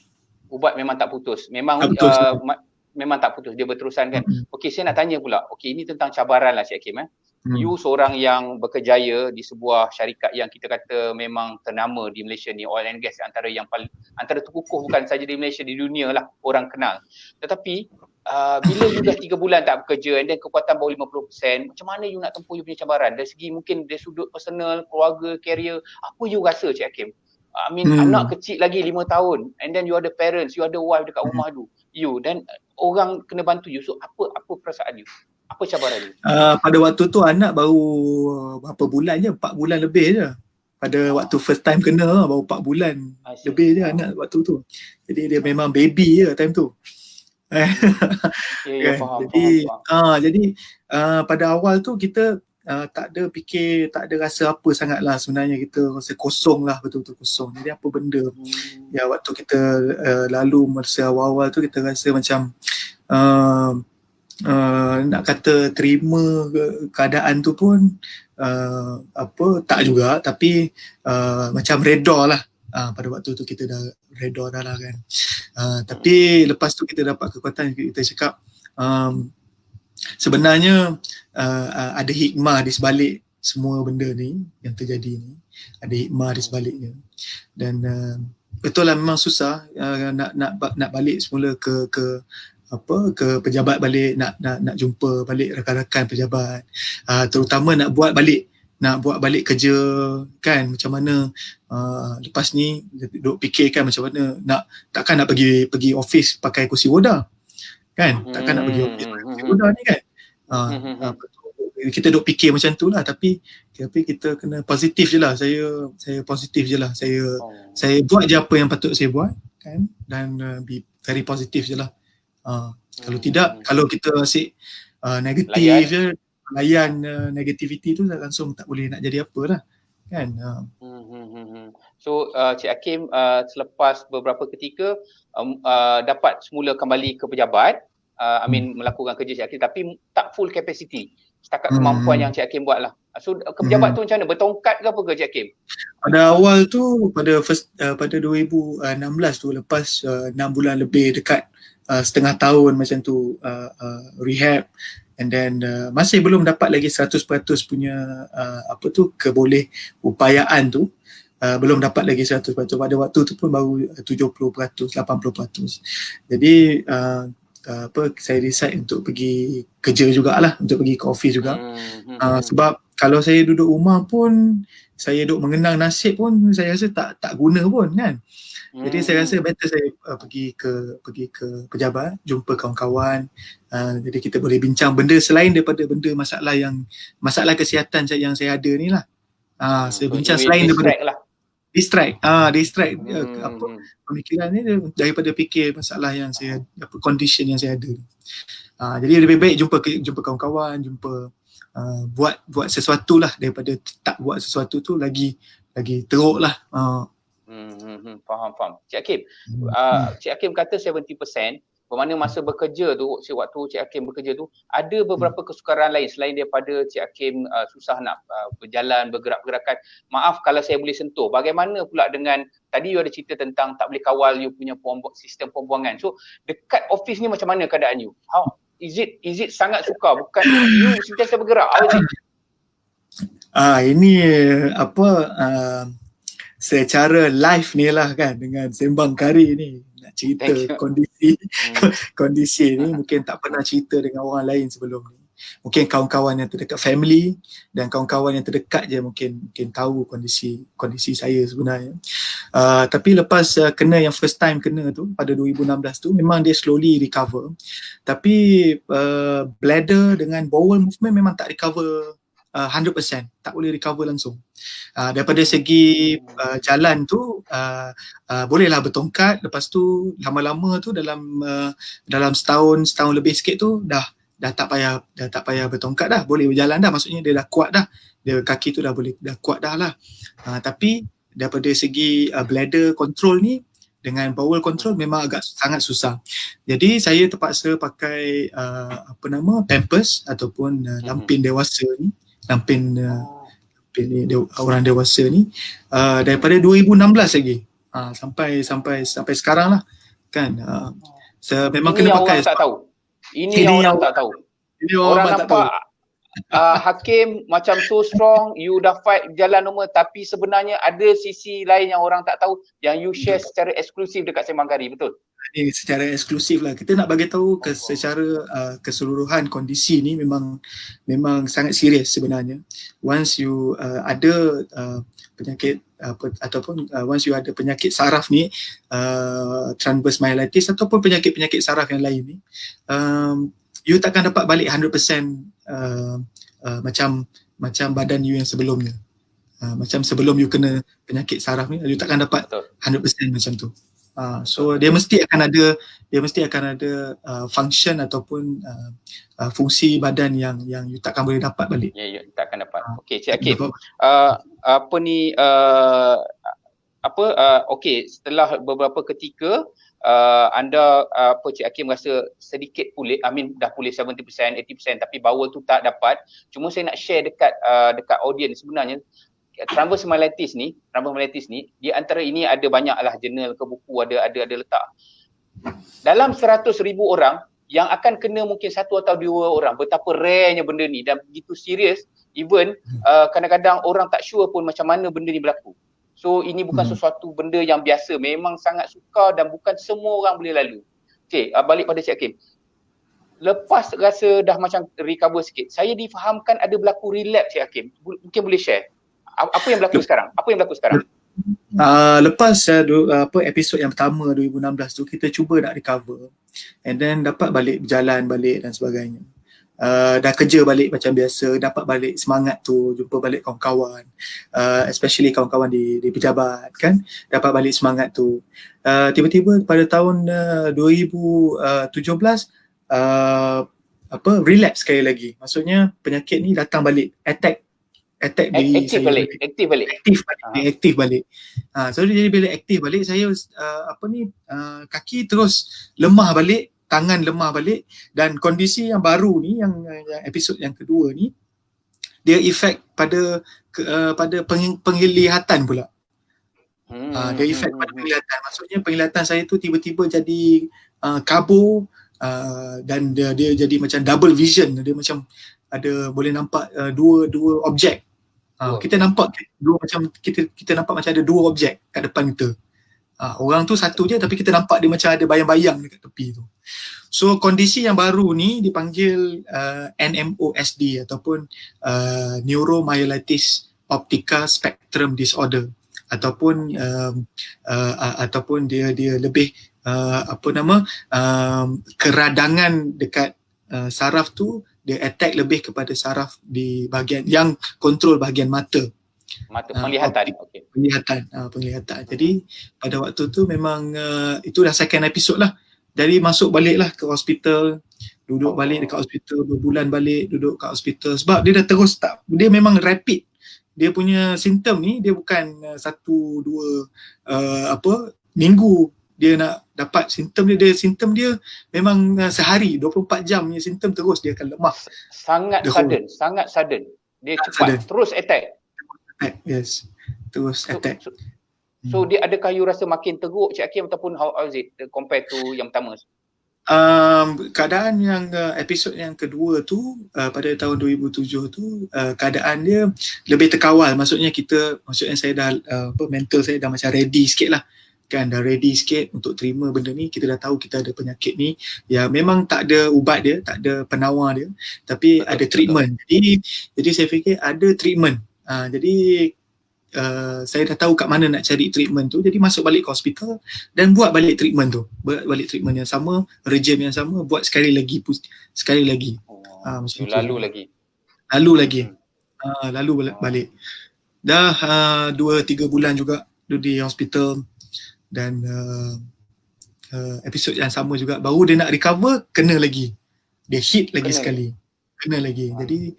Ubat memang tak putus. Memang tak putus, dia berterusan kan. Okey, saya nak tanya pula. Okey, ini tentang cabaran lah Cik Hakim. You seorang yang berkejaya di sebuah syarikat yang kita kata memang ternama di Malaysia ni, oil and gas, antara terkukuh bukan saja di Malaysia, di dunia lah orang kenal. Tetapi bila you dah 3 bulan tak bekerja and then kekuatan baru 50%, macam mana you nak tempuh you punya cabaran? Dari segi mungkin dari sudut personal, keluarga, career, apa you rasa Cik Hakim? I mean anak kecil lagi 5 tahun and then you ada parents, you ada wife dekat rumah you dan orang kena bantu you. So apa perasaan you? Apa cabaran you? Pada waktu tu anak baru berapa bulan je, 4 bulan lebih je. Pada waktu first time kena baru 4 bulan lebih je anak waktu tu. Jadi dia memang baby je time tu. Faham. Jadi pada awal tu kita tak ada fikir, tak ada rasa apa sangat lah sebenarnya, kita rasa kosong lah, betul-betul kosong. Jadi apa benda ya waktu kita lalu masa awal-awal tu kita rasa macam nak kata terima keadaan tu pun tak juga, tapi macam redha lah. Pada waktu tu kita dah redha dah lah kan. Tapi lepas tu kita dapat kekuatan, kita cakap sebenarnya ada hikmah di sebalik semua benda ni yang terjadi ni, ada hikmah di sebaliknya. Dan betul lah memang susah nak balik semula ke pejabat balik, nak jumpa balik rakan-rakan pejabat, terutama nak buat balik kerja kan, macam mana lepas ni duk fikirkan macam mana takkan nak pergi office pakai kursi roda kan, takkan nak pergi office pakai kursi roda ni kan. Kita duk fikir macam tu lah, tapi kita kena positif je lah. Saya positif je lah, saya buat je apa yang patut saya buat kan, dan be very positif je lah. Kalau tidak, kalau kita asyik negatif je, layan negativity tu langsung tak boleh nak jadi apa lah kan. So Cik Hakim selepas beberapa ketika dapat semula kembali ke pejabat, melakukan kerja Cik Hakim, tapi tak full capacity, setakat kemampuan yang Cik Hakim buat lah. So ke pejabat tu macam mana? Bertongkat ke apa ke Cik Hakim? Pada awal tu pada 2016 tu, lepas 6 bulan lebih, dekat setengah tahun macam tu rehab, and then masih belum dapat lagi 100% punya keboleh upayaan tu, belum dapat lagi 100%. Pada waktu tu pun baru 70%, 80%. Jadi saya decide untuk pergi kerja jugalah, untuk pergi ke office juga. Sebab kalau saya duduk rumah pun, saya duduk mengenang nasib pun, saya rasa tak guna pun kan. Jadi saya rasa better saya pergi ke pejabat, jumpa kawan-kawan. Jadi kita boleh bincang benda selain daripada benda masalah kesihatan yang saya ada ni lah. Saya bincang selain daripada distract pemikiran ni daripada fikir masalah yang saya, condition yang saya ada. Jadi lebih baik jumpa kawan-kawan, buat sesuatu lah, daripada tak buat sesuatu tu lagi teruk lah. Faham. Cik Hakim, Cik Hakim kata 70%, bermakna masa bekerja tu, waktu Cik Hakim bekerja tu, ada beberapa kesukaran lain selain daripada Cik Hakim susah nak berjalan, bergerak-gerakan. Maaf kalau saya boleh sentuh, bagaimana pula dengan, tadi you ada cerita tentang tak boleh kawal you punya sistem pembuangan. So dekat office ni macam mana keadaan you? How is it sangat sukar? Bukan you sentiasa bergerak? How is it? Ini secara live ni lah kan, dengan Sembang Kari ni nak cerita kondisi ni mungkin tak pernah cerita dengan orang lain sebelum ni. Mungkin kawan-kawan yang terdekat, family dan kawan-kawan yang terdekat je mungkin tahu kondisi saya sebenarnya. Tapi lepas kena yang first time kena tu pada 2016 tu, memang dia slowly recover. Tapi bladder dengan bowel movement memang tak recover 100%, tak boleh recover langsung. Daripada segi jalan tu bolehlah bertongkat, lepas tu lama-lama tu dalam setahun lebih sikit tu dah tak payah bertongkat dah, boleh berjalan dah, maksudnya dia dah kuat dah, dia kaki tu dah kuat dah lah. Tapi daripada segi bladder control ni dengan bowel control memang agak sangat susah. Jadi saya terpaksa pakai Pampers ataupun lampin dewasa ni, lampin orang dewasa ni daripada 2016 lagi sampai sekarang lah kan. Memang ini kena pakai. Orang tak tahu. Ini orang tak tahu. Ini orang tak tahu. Hakim macam so strong, you dah fight jalan normal, tapi sebenarnya ada sisi lain yang orang tak tahu yang you share secara eksklusif dekat Sembang Kari, betul? Ini secara eksklusif lah. Kita nak bagi tahu secara keseluruhan kondisi ni memang sangat serius sebenarnya. Once you ada penyakit ataupun once you ada penyakit saraf ni, transverse myelitis ataupun penyakit-penyakit saraf yang lain ni, you takkan dapat balik 100% macam badan you yang sebelumnya. Macam sebelum you kena penyakit saraf ni, you takkan dapat 100% macam tu. So dia mesti akan ada function ataupun fungsi badan yang you takkan boleh dapat balik. Ya, takkan dapat. Okey, Cik Hakim. Okey, setelah beberapa ketika anda Cik Hakim rasa sedikit pulih, dah pulih 70%, 80%, tapi bawel tu tak dapat. Cuma saya nak share dekat audience sebenarnya transverse myelitis ni, di antara ini ada banyaklah jurnal ke buku ada letak. Dalam 100,000 orang yang akan kena mungkin 1 atau 2 orang. Betapa rarenya benda ni dan begitu serius, even kadang-kadang orang tak sure pun macam mana benda ni berlaku. So ini bukan sesuatu benda yang biasa, memang sangat sukar dan bukan semua orang boleh lalu. Okey, balik pada Cik Hakim. Lepas rasa dah macam recover sikit, saya difahamkan ada berlaku relapse, Cik Hakim. Mungkin boleh share. Apa yang berlaku sekarang? Lepas episod yang pertama 2016 tu, kita cuba nak recover and then dapat balik berjalan balik dan sebagainya. Dah kerja balik macam biasa, dapat balik semangat tu, jumpa balik kawan-kawan, especially kawan-kawan di pejabat kan, dapat balik semangat tu. Tiba-tiba pada tahun 2017 relapse sekali lagi. Maksudnya penyakit ni datang balik, aktif balik. So dia jadi bila aktif balik, saya kaki terus lemah balik, tangan lemah balik, dan kondisi yang baru ni yang episod yang kedua ni, dia efek pada penglihatan pula. Dia efek pada penglihatan. Maksudnya penglihatan saya tu tiba-tiba jadi kabur, dan dia jadi macam double vision. Dia macam ada boleh nampak dua objek. Kita nampak kita nampak macam ada 2 objek kat depan kita. Orang tu satu je tapi kita nampak dia macam ada bayang-bayang dekat tepi tu. So kondisi yang baru ni dipanggil NMOSD ataupun Neuromyelitis Optica Spectrum Disorder, ataupun dia lebih keradangan dekat saraf tu, dia attack lebih kepada saraf di bahagian yang kontrol bahagian mata. Penglihatan. Penglihatan. Jadi pada waktu tu memang itu dah second episode lah. Jadi masuk balik lah ke hospital, duduk balik dekat hospital, 2 bulan balik duduk kat hospital sebab dia dah terus dia memang rapid. Dia punya simptom ni dia bukan 1-2 minggu dia nak dapat simptom dia simptom dia memang sehari, 24 jam punya simptom terus dia akan lemah. Sangat sudden. Dia cepat, terus attack. Yes, terus attack. So dia adakah you rasa makin teruk, Cik Hakim, ataupun how is it compared to yang pertama? Keadaan yang episod yang kedua tu pada tahun 2007 tu, keadaan dia lebih terkawal. Maksudnya saya dah mental saya dah macam ready sikit lah kan, dah ready sikit untuk terima benda ni. Kita dah tahu kita ada penyakit ni, ya memang tak ada ubat dia, tak ada penawar dia, tapi ada treatment. Jadi saya fikir ada treatment. Jadi saya dah tahu kat mana nak cari treatment tu, jadi masuk balik ke hospital dan buat balik treatment tu, buat balik treatment yang sama, regime yang sama, buat sekali lagi. Lalu balik. Dah 2-3 bulan juga di hospital dan episod yang sama juga, baru dia nak recover, kena lagi, dia hit lagi sekali, kena lagi. Jadi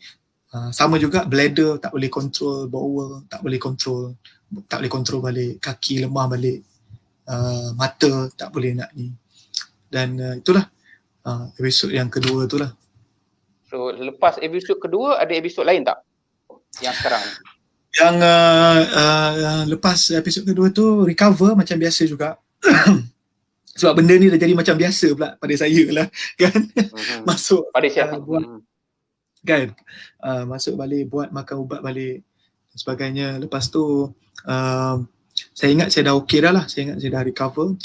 sama juga, bladder tak boleh control, bowel tak boleh control balik, kaki lemah balik, mata tak boleh nak ni, dan itulah episod yang kedua tu lah. So lepas episod kedua ada episod lain tak yang sekarang? Yang lepas episod kedua tu recover macam biasa juga. Sebab benda ni dah jadi macam biasa pula pada saya lah kan. Masuk pada siapa? kan, masuk balik buat makan ubat balik dan sebagainya. Lepas tu saya ingat saya dah okey dah lah, saya ingat saya dah recover.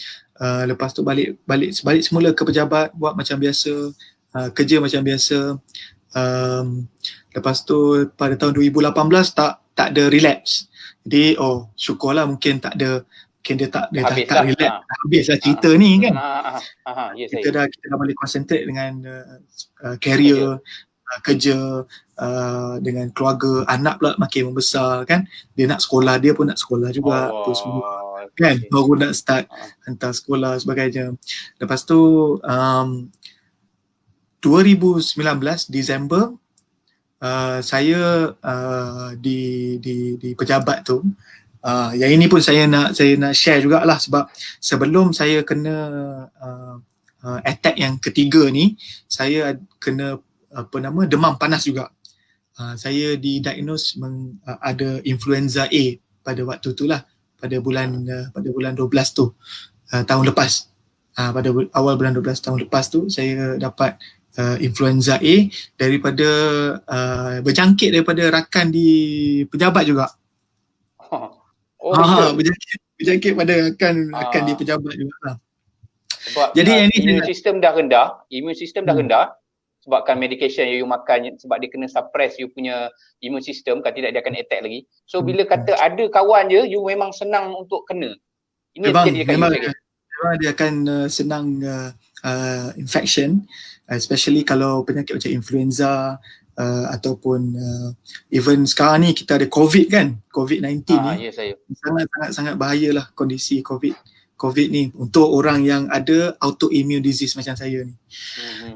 Lepas tu balik semula ke pejabat, buat macam biasa, kerja macam biasa. Lepas tu pada tahun 2018 tak ada relapse. Jadi syukurlah, mungkin tak ada, mungkin dia tak relapse, dah habis lah cerita ni kan. Kita dah boleh concentrate dengan career, kerja, dengan keluarga, anak pula makin membesar kan. Dia nak sekolah, dia pun nak sekolah juga, apa semua kan, baru nak start hantar sekolah sebagainya. Lepas tu 2019 Disember saya di pejabat tu. Yang ini pun saya nak share jugalah, sebab sebelum saya kena attack yang ketiga ni, saya kena demam panas juga. Saya didiagnose ada influenza A pada waktu tu lah, pada bulan 12 tu, tahun lepas. Pada awal bulan 12 tahun lepas tu saya dapat influenza A daripada berjangkit daripada rakan di pejabat juga. Berjangkit pada rakan di pejabat juga. Sebab jadi immune system dah rendah, sebabkan medication yang you makan, sebab dia kena suppress you punya immune system, kalau tidak dia akan attack lagi. So bila kata ada kawan je, you memang senang untuk kena. Ini memang dia akan senang infection, especially kalau penyakit macam influenza, ataupun even sekarang ni kita ada COVID kan, COVID-19 ni. Sangat bahayalah kondisi COVID ni untuk orang yang ada autoimmune disease macam saya ni.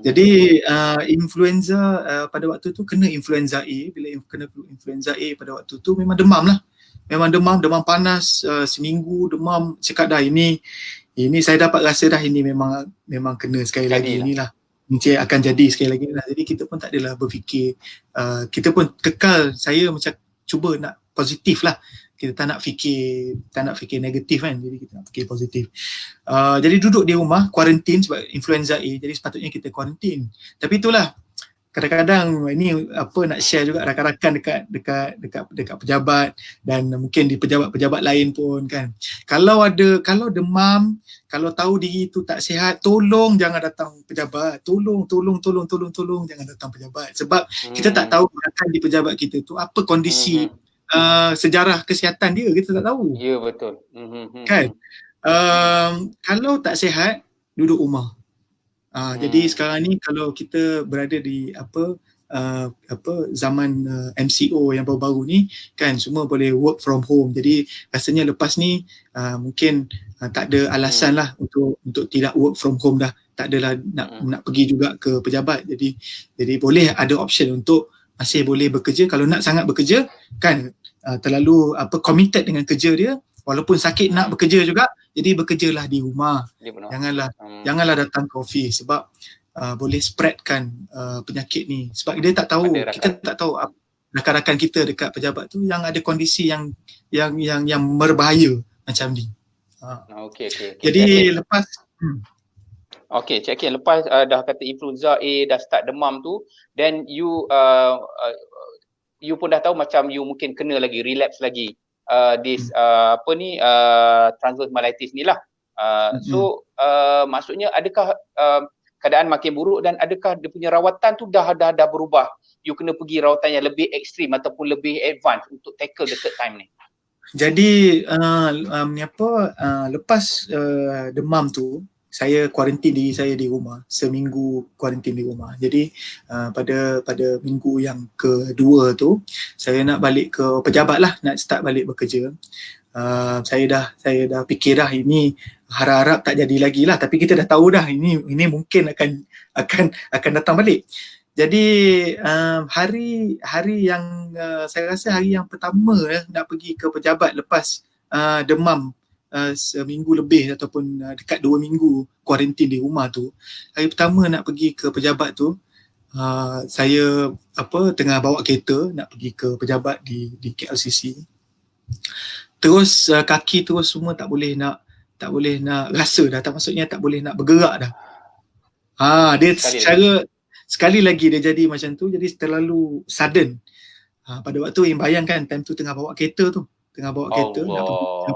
Jadi influenza pada waktu tu kena influenza A. Bila kena influenza A pada waktu tu memang demam lah. Memang demam panas, seminggu demam. Cakap dah ini saya dapat rasa dah ini memang kena sekali lagi inilah. Mungkin akan jadi sekali lagi lah. Jadi kita pun tak adalah berfikir, kita pun kekal, saya macam cuba nak positif lah. Kita tak nak fikir negatif kan, jadi kita nak fikir positif. Jadi duduk di rumah, kuarantin sebab influenza A, jadi sepatutnya kita kuarantin. Tapi itulah, kadang-kadang ini nak share juga rakan-rakan dekat pejabat dan mungkin di pejabat-pejabat lain pun kan. Kalau demam, kalau tahu diri tu tak sihat, tolong jangan datang pejabat. Tolong jangan datang pejabat, sebab kita tak tahu rakan di pejabat kita tu apa kondisi sejarah kesihatan dia, kita tak tahu. Ya, betul. Kan? Kalau tak sihat, duduk rumah. Jadi sekarang ni kalau kita berada di zaman MCO yang baru-baru ni kan, semua boleh work from home. Jadi rasanya lepas ni mungkin tak ada alasan lah untuk tidak work from home dah. Tak adalah nak pergi juga ke pejabat. Jadi boleh ada option untuk masih boleh bekerja. Kalau nak sangat bekerja kan, terlalu committed dengan kerja dia, walaupun sakit nak bekerja juga, jadi bekerjalah di rumah. Janganlah datang ke office, sebab boleh spreadkan penyakit ni. Sebab dia tak tahu, kita tak tahu rakan-rakan kita dekat pejabat tu yang ada kondisi yang berbahaya macam ni. Jadi lepas Okey, Cik Hakim, lepas dah kata influenza A, dah start demam tu, then you pun dah tahu macam you mungkin kena lagi, relapse lagi transverse myelitis ni lah. So maksudnya adakah keadaan makin buruk, dan adakah dia punya rawatan tu dah berubah? You kena pergi rawatan yang lebih ekstrim ataupun lebih advance untuk tackle the third time ni. Jadi lepas demam tu, saya kuarantin diri saya di rumah, seminggu kuarantin di rumah. Jadi pada minggu yang kedua tu, saya nak balik ke pejabat lah, nak start balik bekerja. Saya dah fikir dah, ini harap-harap tak jadi lagi lah, tapi kita dah tahu dah ini mungkin akan datang balik. Jadi hari yang saya rasa hari yang pertama nak pergi ke pejabat lepas demam seminggu lebih ataupun dekat 2 minggu kuarantin di rumah tu, hari pertama nak pergi ke pejabat tu, saya tengah bawa kereta nak pergi ke pejabat di KLCC. Terus kaki terus semua tak boleh nak rasa dah, maksudnya tak boleh nak bergerak dah. Dia sekali lagi dia jadi macam tu, jadi terlalu sudden. Pada waktu yang bayangkan time tu tengah bawa kereta tu, tengah bawa kereta nak pergi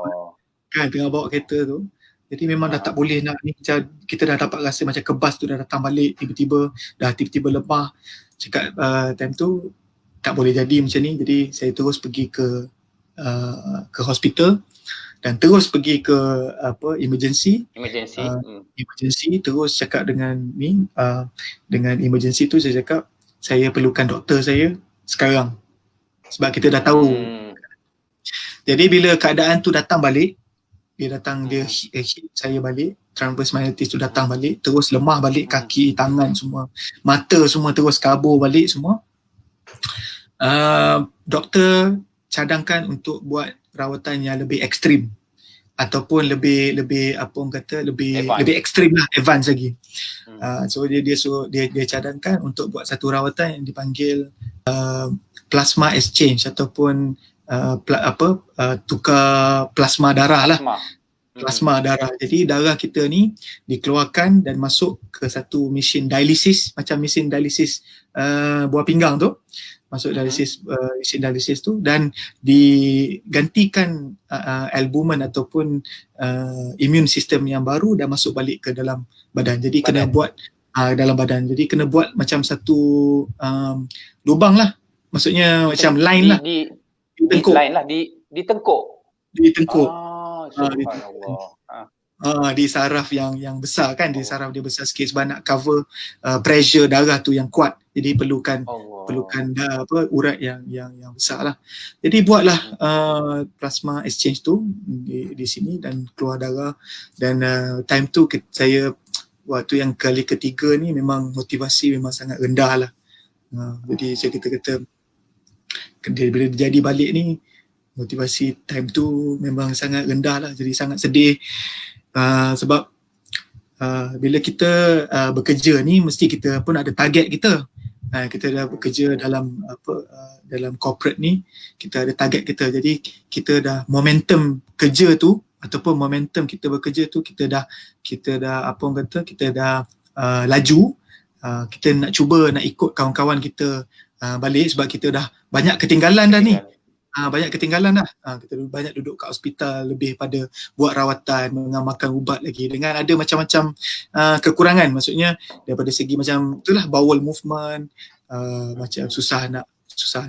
kan, tengah bawa kereta tu. Jadi memang dah tak boleh nak ni, macam kita dah dapat rasa macam kebas tu dah datang balik tiba-tiba lemah. Cakap time tu tak boleh jadi macam ni, jadi saya terus pergi ke hospital dan terus pergi ke emergency, terus cakap dengan ni dengan emergency tu saya cakap saya perlukan doktor saya sekarang sebab kita dah tahu. Jadi bila keadaan tu datang balik, dia hit saya balik, transverse myelitis tu datang balik, terus lemah balik kaki, tangan semua, mata semua terus kabur balik semua. Doktor cadangkan untuk buat rawatan yang lebih ekstrim ataupun lebih apa orang kata lebih ekstrim lah, advance lagi. So dia cadangkan untuk buat satu rawatan yang dipanggil plasma exchange ataupun tukar plasma darah lah. Plasma darah. Jadi darah kita ni dikeluarkan dan masuk ke satu mesin dialisis, macam mesin dialisis buah pinggang tu. Masuk mesin dialisis tu dan digantikan albumin ataupun immune system yang baru dan masuk balik ke dalam badan. Jadi kena buat dalam badan. Jadi kena buat macam satu lubang lah. Maksudnya macam line lah. Di tengkuk. Di tengkuk. Subhanallah. Di saraf yang besar kan, di saraf dia besar sikit sebab nak cover pressure darah tu yang kuat. Jadi perlukan urat yang besar lah. Jadi buatlah plasma exchange tu di sini dan keluar darah. Dan time tu saya waktu yang kali ketiga ni memang motivasi memang sangat rendah lah. Jadi saya kata bila jadi balik ni motivasi time tu memang sangat rendah lah. Jadi sangat sedih sebab bila kita bekerja ni mesti kita pun ada target kita. Kita dah bekerja dalam dalam corporate ni, kita ada target kita. Jadi kita dah momentum kerja tu ataupun momentum kita bekerja tu kita dah apa orang kata kita dah laju. Kita nak cuba nak ikut kawan-kawan kita balik sebab kita dah banyak ketinggalan dah ni. Banyak ketinggalan dah. Kita banyak duduk kat hospital lebih pada buat rawatan, mengamalkan ubat lagi dengan ada macam-macam kekurangan. Maksudnya daripada segi macam itulah bowel movement, macam susah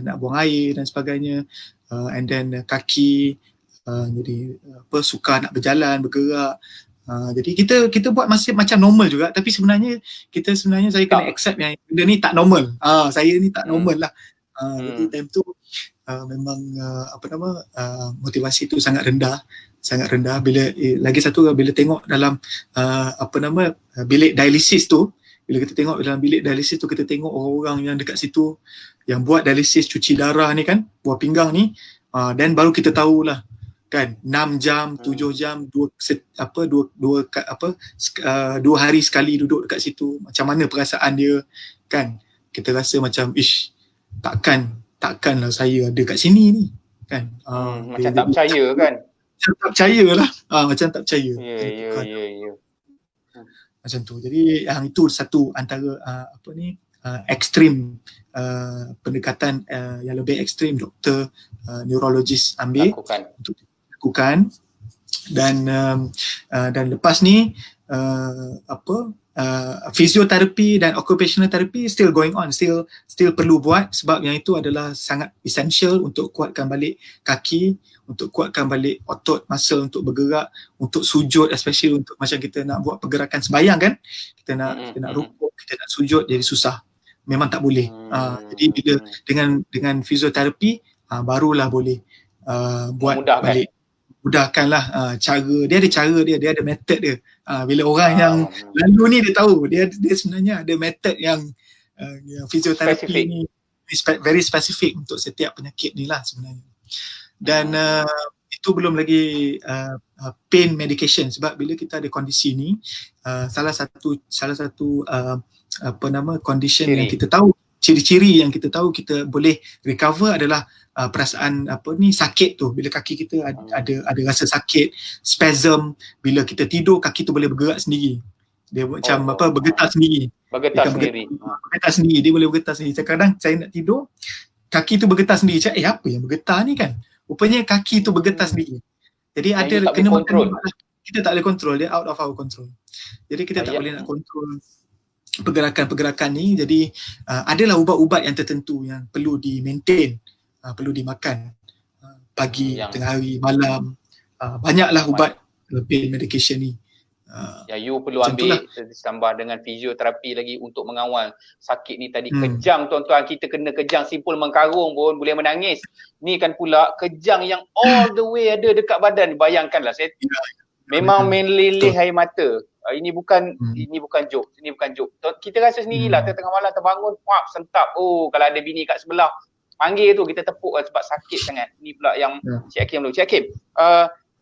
nak buang air dan sebagainya, and then kaki jadi suka nak berjalan, bergerak. Jadi kita buat masih macam normal juga, tapi sebenarnya saya kena accept yang benda ni tak normal. Saya ni tak normal lah. Jadi time tu memang motivasi tu sangat rendah bila lagi satu bila tengok dalam bilik dialisis tu, bila kita tengok dalam bilik dialisis tu kita tengok orang-orang yang dekat situ yang buat dialisis cuci darah ni kan, buah pinggang ni, dan baru kita tahulah kan 6 jam, 7 jam, 2 hari sekali duduk dekat situ, macam mana perasaan dia kan. Kita rasa macam takkanlah saya ada kat sini ni kan. Macam tak percaya kan. Macam tak percaya lah. Macam tak percaya. Ya. Macam tu. Jadi yang itu satu antara ekstrim pendekatan yang lebih ekstrim doktor neurologis ambil untuk lakukan. Dan lepas ni fisioterapi dan occupational therapy still going on, still perlu buat sebab yang itu adalah sangat essential untuk kuatkan balik kaki, untuk kuatkan balik otot muscle untuk bergerak, untuk sujud, especially untuk macam kita nak buat pergerakan sembahyang kan, kita nak rukuk, kita nak sujud jadi susah, memang tak boleh. Jadi bila dengan fisioterapi barulah boleh buat balik, mudahkanlah cara dia, ada method dia. Bila orang yang lalu ni dia tahu dia sebenarnya ada method yang fisioterapi ni very specific untuk setiap penyakit ni lah sebenarnya. Dan itu belum lagi pain medication, sebab bila kita ada kondisi ni salah satu condition yang kita tahu, ciri-ciri yang kita tahu kita boleh recover adalah perasaan sakit tu. Bila kaki kita ada rasa sakit, spasm, bila kita tidur kaki tu boleh bergerak sendiri Dia macam bergetar sendiri. Bergetar sendiri. Bergetar sendiri, dia boleh bergetar sendiri. Kadang saya nak tidur, kaki tu bergetar sendiri. Cakap, apa yang bergetar ni kan? Rupanya kaki tu bergetar sendiri. Jadi ada kena makan, kita tak boleh kontrol, dia out of our control. Jadi kita tak boleh nak kontrol pergerakan-pergerakan ni. Jadi adalah ubat-ubat yang tertentu yang perlu di-maintain, perlu dimakan pagi, tengah hari, malam. Banyaklah ubat pain medication ni. You perlu ambil tambah dengan fisioterapi lagi untuk mengawal sakit ni tadi. Kejang tuan-tuan, kita kena kejang simpul mengkarung pun boleh menangis. Ni kan pula kejang yang all the way ada dekat badan. Bayangkanlah, saya memang meleleh air mata. Ini bukan joke, ini bukan joke. Kita rasa sendirilah tengah malam terbangun, pap sentap. Oh, kalau ada bini kat sebelah panggil tu, kita tepuk sebab sakit sangat. Ni pula yang Cik Hakim dulu. Cik Hakim,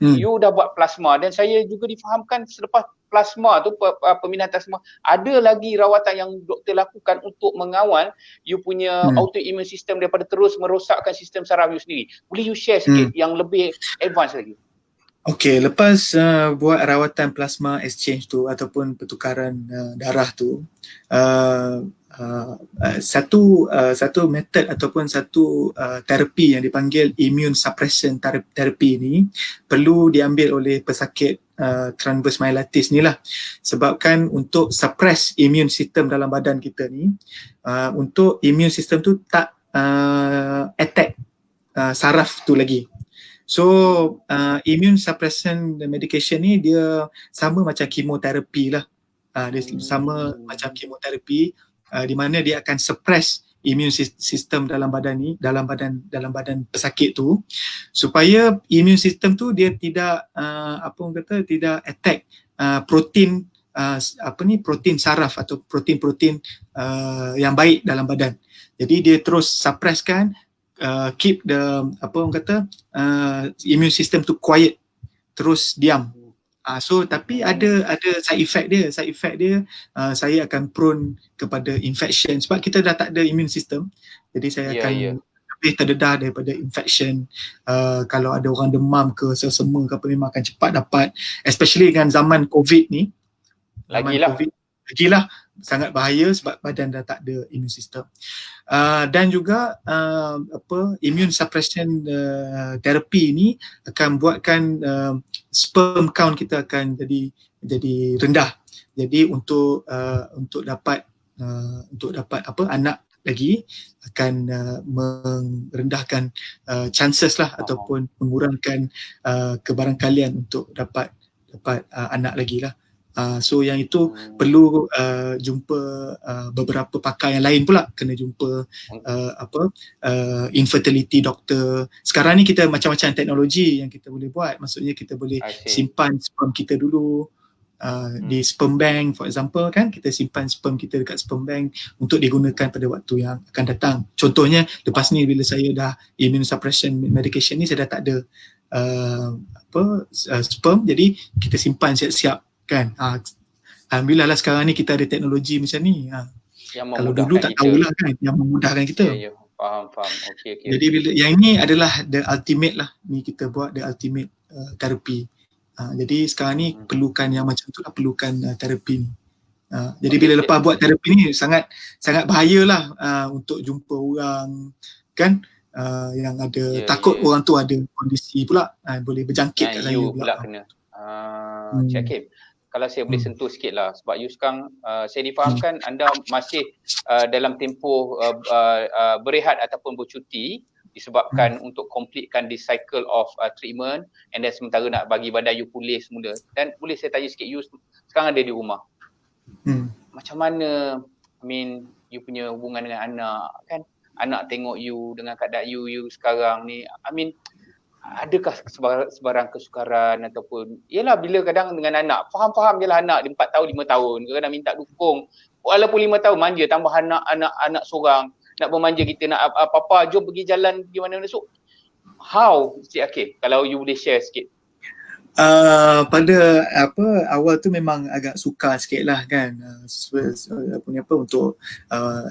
you dah buat plasma dan saya juga difahamkan selepas plasma tu, pemindahan plasma, ada lagi rawatan yang doktor lakukan untuk mengawal you punya autoimmune system daripada terus merosakkan sistem saraf you sendiri. Boleh you share sikit yang lebih advance lagi? Okey, lepas buat rawatan plasma exchange tu ataupun pertukaran darah tu, satu method ataupun satu terapi yang dipanggil immune suppression therapy ni perlu diambil oleh pesakit transverse myelitis ni lah. Sebabkan untuk suppress immune system dalam badan kita ni, untuk immune system tu tak attack saraf tu lagi. So immune suppression medication ni dia sama macam kemoterapi lah. Dia sama macam kemoterapi, di mana dia akan suppress immune system dalam badan ni, dalam badan pesakit tu, supaya immune system tu dia tidak tidak attack protein protein saraf atau protein-protein yang baik dalam badan. Jadi dia terus suppresskan, keep the immune system tu quiet, terus diam. So tapi ada side effect dia. Saya akan prone kepada infection sebab kita dah tak ada immune system. Jadi saya akan lebih terdedah daripada infection. Kalau ada orang demam ke selsema ke apa, memang akan cepat dapat, especially dengan zaman COVID ni. Lagilah sangat bahaya sebab badan dah tak ada immune system. Dan juga immune suppression therapy ni akan buatkan sperm count kita akan jadi rendah. Jadi untuk dapat anak lagi akan merendahkan chances lah ataupun mengurangkan kebarangkalian untuk dapat anak lagi lah. So yang itu perlu jumpa beberapa pakar yang lain pula, kena jumpa infertility doctor. Sekarang ni kita macam-macam teknologi yang kita boleh buat. Maksudnya kita boleh simpan sperm kita dulu di sperm bank, for example kan, kita simpan sperm kita dekat sperm bank untuk digunakan pada waktu yang akan datang. Contohnya lepas ni bila saya dah immune suppression medication ni, saya dah tak ada sperm, jadi kita simpan siap-siap kan. Alhamdulillah lah sekarang ni kita ada teknologi macam ni. Kalau dulu tak tahulah kan, yang memudahkan kita. Faham. Okay. Jadi bila yang ni adalah the ultimate lah, ni kita buat the ultimate therapy. Jadi sekarang ni perlukan yang macam tu lah, perlukan terapi ni. Jadi bila lepas buat terapi ni sangat bahayalah untuk jumpa orang kan, yang ada takut orang tu ada kondisi pula, boleh berjangkit kat saya pula kena. Cik Hakim, kalau saya boleh sentuh sikit lah, sebab you sekarang saya difahamkan anda masih dalam tempoh berehat ataupun bercuti disebabkan untuk completekan this cycle of treatment, and then sementara nak bagi badan you pulih semula. Dan boleh saya tanya sikit, you sekarang ada di rumah, macam mana you punya hubungan dengan anak kan? Anak tengok you dengan keadaan you sekarang ni, adakah sebarang kesukaran ataupun, yelah bila kadang dengan anak, faham je lah anak dia 4 tahun 5 tahun, kadang minta dukung, walaupun 5 tahun manja, tambah anak seorang nak bermanja kita, nak papa jom pergi jalan pergi mana-mana. So how Cik Hakim, kalau you boleh share sikit? Pada awal tu memang agak sukar sikit lah kan, untuk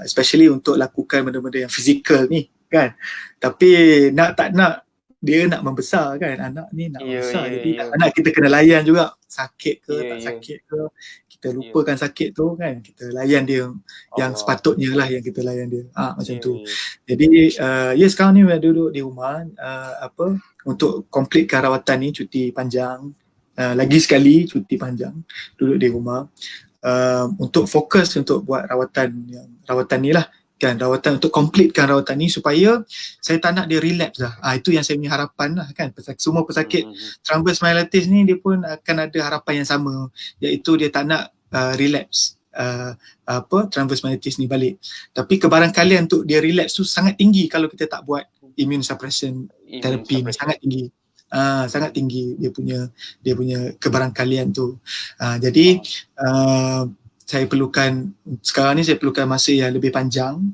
especially untuk lakukan benda-benda yang fizikal ni kan. Tapi nak tak nak dia nak membesar kan, anak ni nak Ya, membesar, ya, jadi ya. anak kita kena layan juga, sakit ke Ya, tak ya. sakit ke, kita Ya. lupakan sakit tu kan, kita layan dia yang Allah. sepatutnya lah yang kita layan dia, macam Ya, tu. ya. Jadi ya sekarang ni duduk di rumah untuk completekan rawatan ni, cuti panjang, lagi sekali cuti panjang, duduk di rumah untuk fokus untuk buat rawatan ni lah kan, rawatan untuk completekan rawatan ni supaya saya tak nak dia relapse lah. Itu yang saya punya harapan lah kan. Semua pesakit thrombus myelitis ni dia pun akan ada harapan yang sama, iaitu dia tak nak relapse thrombus myelitis ni balik. Tapi kebarangkalian untuk dia relapse tu sangat tinggi kalau kita tak buat immune suppression therapy ni, sangat tinggi. Sangat tinggi dia punya kebarangkalian tu. Jadi saya perlukan sekarang ni, saya perlukan masa yang lebih panjang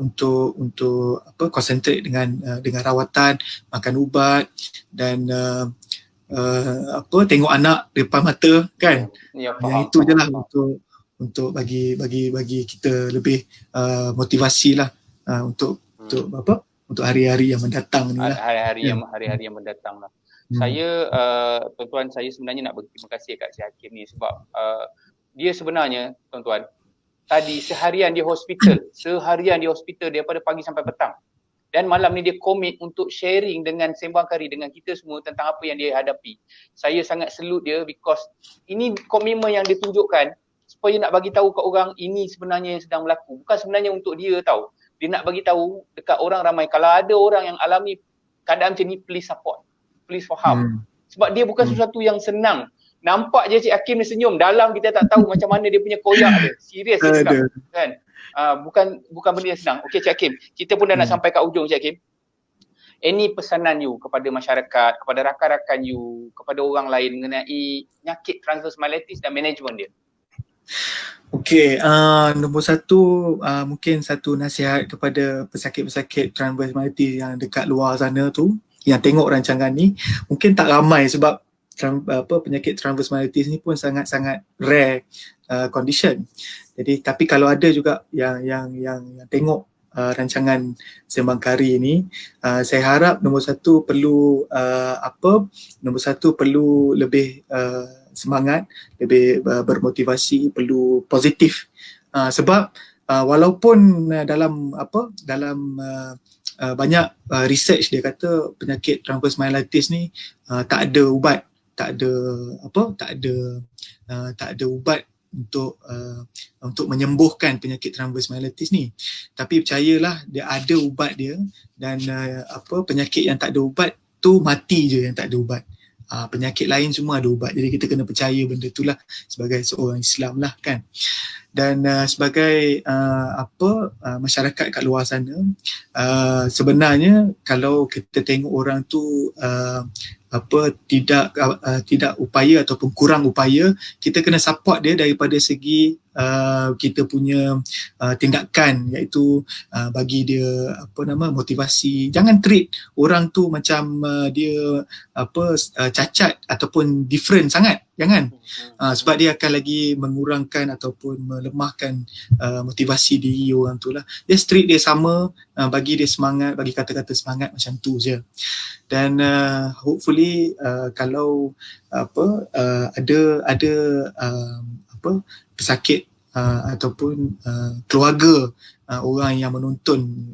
untuk concentrate dengan rawatan, makan ubat dan tengok anak depan mata kan. Yang itu je lah untuk bagi kita lebih motivasi lah untuk hari-hari yang mendatang ni lah. Hari-hari yang mendatang lah. Saya tuan-tuan, saya sebenarnya nak berterima kasih kat Cik Hakim ni sebab dia sebenarnya tuan-tuan tadi seharian di hospital daripada pagi sampai petang, dan malam ni dia komit untuk sharing dengan Sembang Kari, dengan kita semua tentang apa yang dia hadapi. Saya sangat salute dia because ini komitmen yang dia tunjukkan supaya nak bagi tahu kat orang ini sebenarnya yang sedang berlaku, bukan sebenarnya untuk dia tahu. Dia nak bagi tahu dekat orang ramai, kalau ada orang yang alami keadaan macam ni, please support, please faham. Sebab dia bukan sesuatu yang senang. Nampak je Cik Hakim ni senyum, dalam kita tak tahu macam mana dia punya koyak dia. Serius dia cakap kan. Bukan benda yang senang. Okey Cik Hakim, kita pun dah nak sampai kat ujung Cik Hakim. Any pesanan you kepada masyarakat, kepada rakan-rakan you, kepada orang lain mengenai penyakit transverse myelitis dan management dia? Okey, nombor satu, mungkin satu nasihat kepada pesakit-pesakit transverse myelitis yang dekat luar sana tu, yang tengok rancangan ni, mungkin tak ramai sebab penyakit transverse myelitis ni pun sangat-sangat rare condition. Jadi tapi kalau ada juga yang tengok rancangan Sembang Kari ni, saya harap nombor satu perlu lebih semangat, lebih bermotivasi, perlu positif. Sebab walaupun dalam banyak research dia kata penyakit transverse myelitis ni tak ada ubat, tak ada ubat untuk menyembuhkan penyakit transverse myelitis ni. Tapi percayalah, dia ada ubat dia, dan penyakit yang tak ada ubat tu mati je yang tak ada ubat. Penyakit lain semua ada ubat. Jadi kita kena percaya benda itulah sebagai seorang Islam lah kan. Dan sebagai masyarakat kat luar sana, sebenarnya kalau kita tengok orang tu tidak upaya ataupun kurang upaya, kita kena support dia daripada segi kita punya tindakan, iaitu bagi dia motivasi. Jangan treat orang tu macam dia cacat ataupun different sangat, jangan. Sebab dia akan lagi mengurangkan ataupun melemahkan motivasi diri orang tu lah. Just treat dia sama, bagi dia semangat, bagi kata-kata semangat, macam tu je. Dan hopefully kalau ada pesakit ataupun keluarga orang yang menonton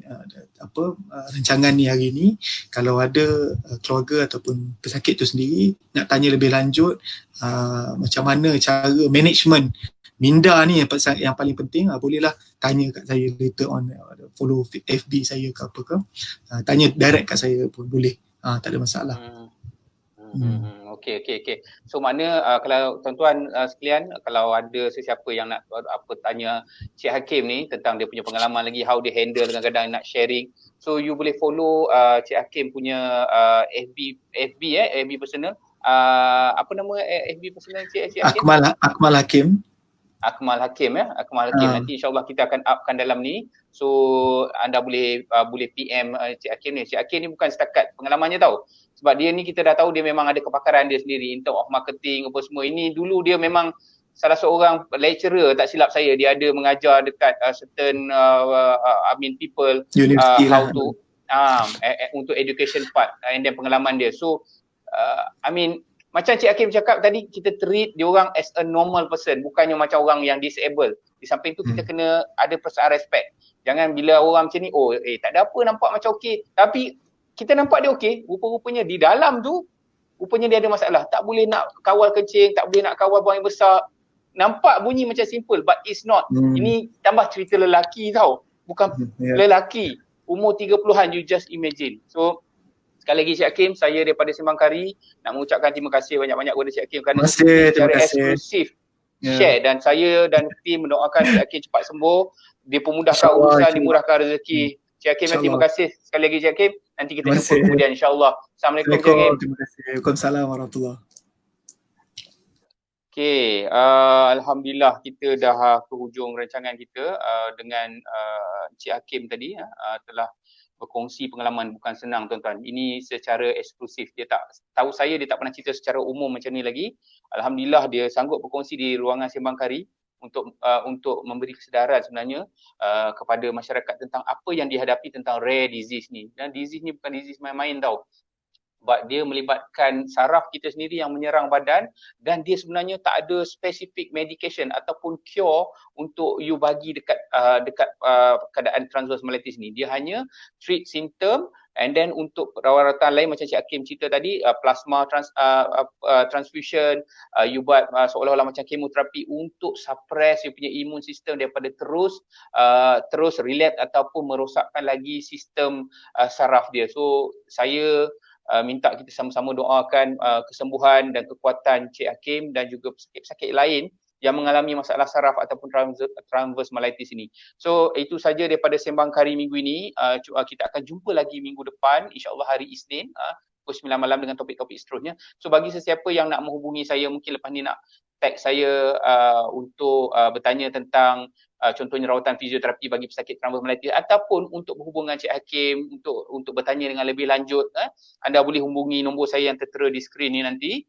rancangan ni hari ni, kalau ada keluarga ataupun pesakit tu sendiri nak tanya lebih lanjut macam mana cara management minda ni yang paling penting, bolehlah tanya kat saya later on, follow FB saya ke apa ke, tanya direct kat saya pun boleh, tak ada masalah. Okey. So makna kalau tuan-tuan sekalian, kalau ada sesiapa yang nak tanya Cik Hakim ni tentang dia punya pengalaman lagi, how dia handle kadang-kadang nak sharing, so you boleh follow Cik Hakim punya FB personal. Apa nama FB personal Cik Hakim? Akmal Hakim. Akmal Hakim ya. Akmal Hakim. Nanti insyaAllah kita akan upkan dalam ni. So anda boleh PM Cik Hakim ni. Cik Hakim ni bukan setakat pengalamannya tau. Sebab dia ni kita dah tahu dia memang ada kepakaran dia sendiri in term of marketing apa semua. Ini dulu dia memang salah seorang lecturer, tak silap saya, dia ada mengajar dekat certain people untuk education part and then pengalaman dia. So I mean macam Cik Hakim cakap tadi, kita treat dia orang as a normal person, bukannya macam orang yang disabled. Di samping tu kita kena ada perasaan respect. Jangan bila orang macam ni, tak ada apa, nampak macam okey. Tapi kita nampak dia okey, rupa-rupanya di dalam tu rupanya dia ada masalah. Tak boleh nak kawal kencing, tak boleh nak kawal buang air besar. Nampak bunyi macam simple but it's not. Ini tambah cerita lelaki tau. Bukan lelaki. Umur 30-an, you just imagine. So sekali lagi Cik Hakim, saya daripada Sembang Kari nak mengucapkan terima kasih banyak-banyak kepada Cik Hakim kerana secara eksklusif share, dan saya dan tim mendoakan Cik Hakim cepat sembuh, dipermudahkan urusan, dimurahkan rezeki. Cik Hakim, terima kasih sekali lagi Cik Hakim. Nanti kita jumpa kemudian insya-Allah. Assalamualaikum Cik Hakim. Terima kasih. Waalaikumsalam warahmatullahi. Okey, alhamdulillah kita dah ke hujung rancangan kita dengan Cik Hakim tadi telah berkongsi pengalaman. Bukan senang tuan-tuan. Ini secara eksklusif. Dia tak tahu, saya dia tak pernah cerita secara umum macam ni lagi. Alhamdulillah dia sanggup berkongsi di ruangan Sembang Kari untuk memberi kesedaran sebenarnya kepada masyarakat tentang apa yang dihadapi tentang rare disease ni. Dan disease ni bukan disease main-main tau. Sebab dia melibatkan saraf kita sendiri yang menyerang badan, dan dia sebenarnya tak ada specific medication ataupun cure untuk you bagi dekat keadaan transverse myelitis ni. Dia hanya treat symptom, and then untuk rawatan lain macam Cik Hakim cerita tadi, plasma transfusion, you buat seolah-olah macam kemoterapi untuk suppress you punya immune system daripada terus relapse ataupun merosakkan lagi sistem saraf dia. So saya minta kita sama-sama doakan kesembuhan dan kekuatan Cik Hakim dan juga pesakit-pesakit lain yang mengalami masalah saraf ataupun transverse myelitis ini. So itu saja daripada Sembang Kari minggu ini. Kita akan jumpa lagi minggu depan, insya-Allah hari Isnin pukul 9 malam dengan topik-topik seterusnya. So bagi sesiapa yang nak menghubungi saya, mungkin lepas ni nak tag saya untuk bertanya tentang contohnya rawatan fizioterapi bagi pesakit transverse myelitis, ataupun untuk berhubungan Cik Hakim untuk bertanya dengan lebih lanjut, anda boleh hubungi nombor saya yang tertera di skrin ni nanti.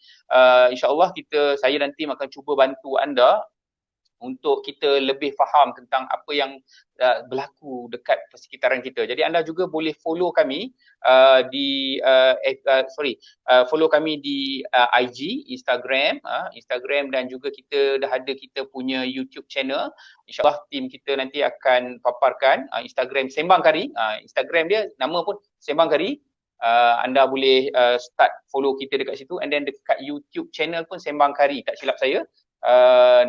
InsyaAllah saya dan tim akan cuba bantu anda untuk kita lebih faham tentang apa yang berlaku dekat persekitaran kita. Jadi anda juga boleh follow kami follow kami di IG, Instagram, dan juga kita dah ada kita punya YouTube channel. InsyaAllah tim kita nanti akan paparkan Instagram Sembang Kari. Instagram dia nama pun Sembang Kari. Anda boleh start follow kita dekat situ, and then dekat YouTube channel pun Sembang Kari, tak silap saya.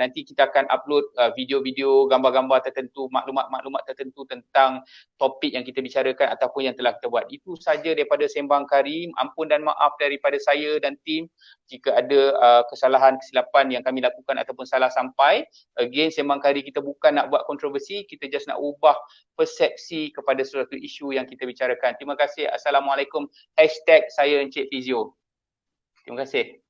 Nanti kita akan upload video-video, gambar-gambar tertentu, maklumat-maklumat tertentu tentang topik yang kita bicarakan ataupun yang telah kita buat. Itu saja daripada Sembang Kari. Ampun dan maaf daripada saya dan tim jika ada kesalahan, kesilapan yang kami lakukan ataupun salah sampai. Again, Sembang Kari kita bukan nak buat kontroversi, kita just nak ubah persepsi kepada suatu isu yang kita bicarakan. Terima kasih. Assalamualaikum. #saya Encik Fizio. Terima kasih.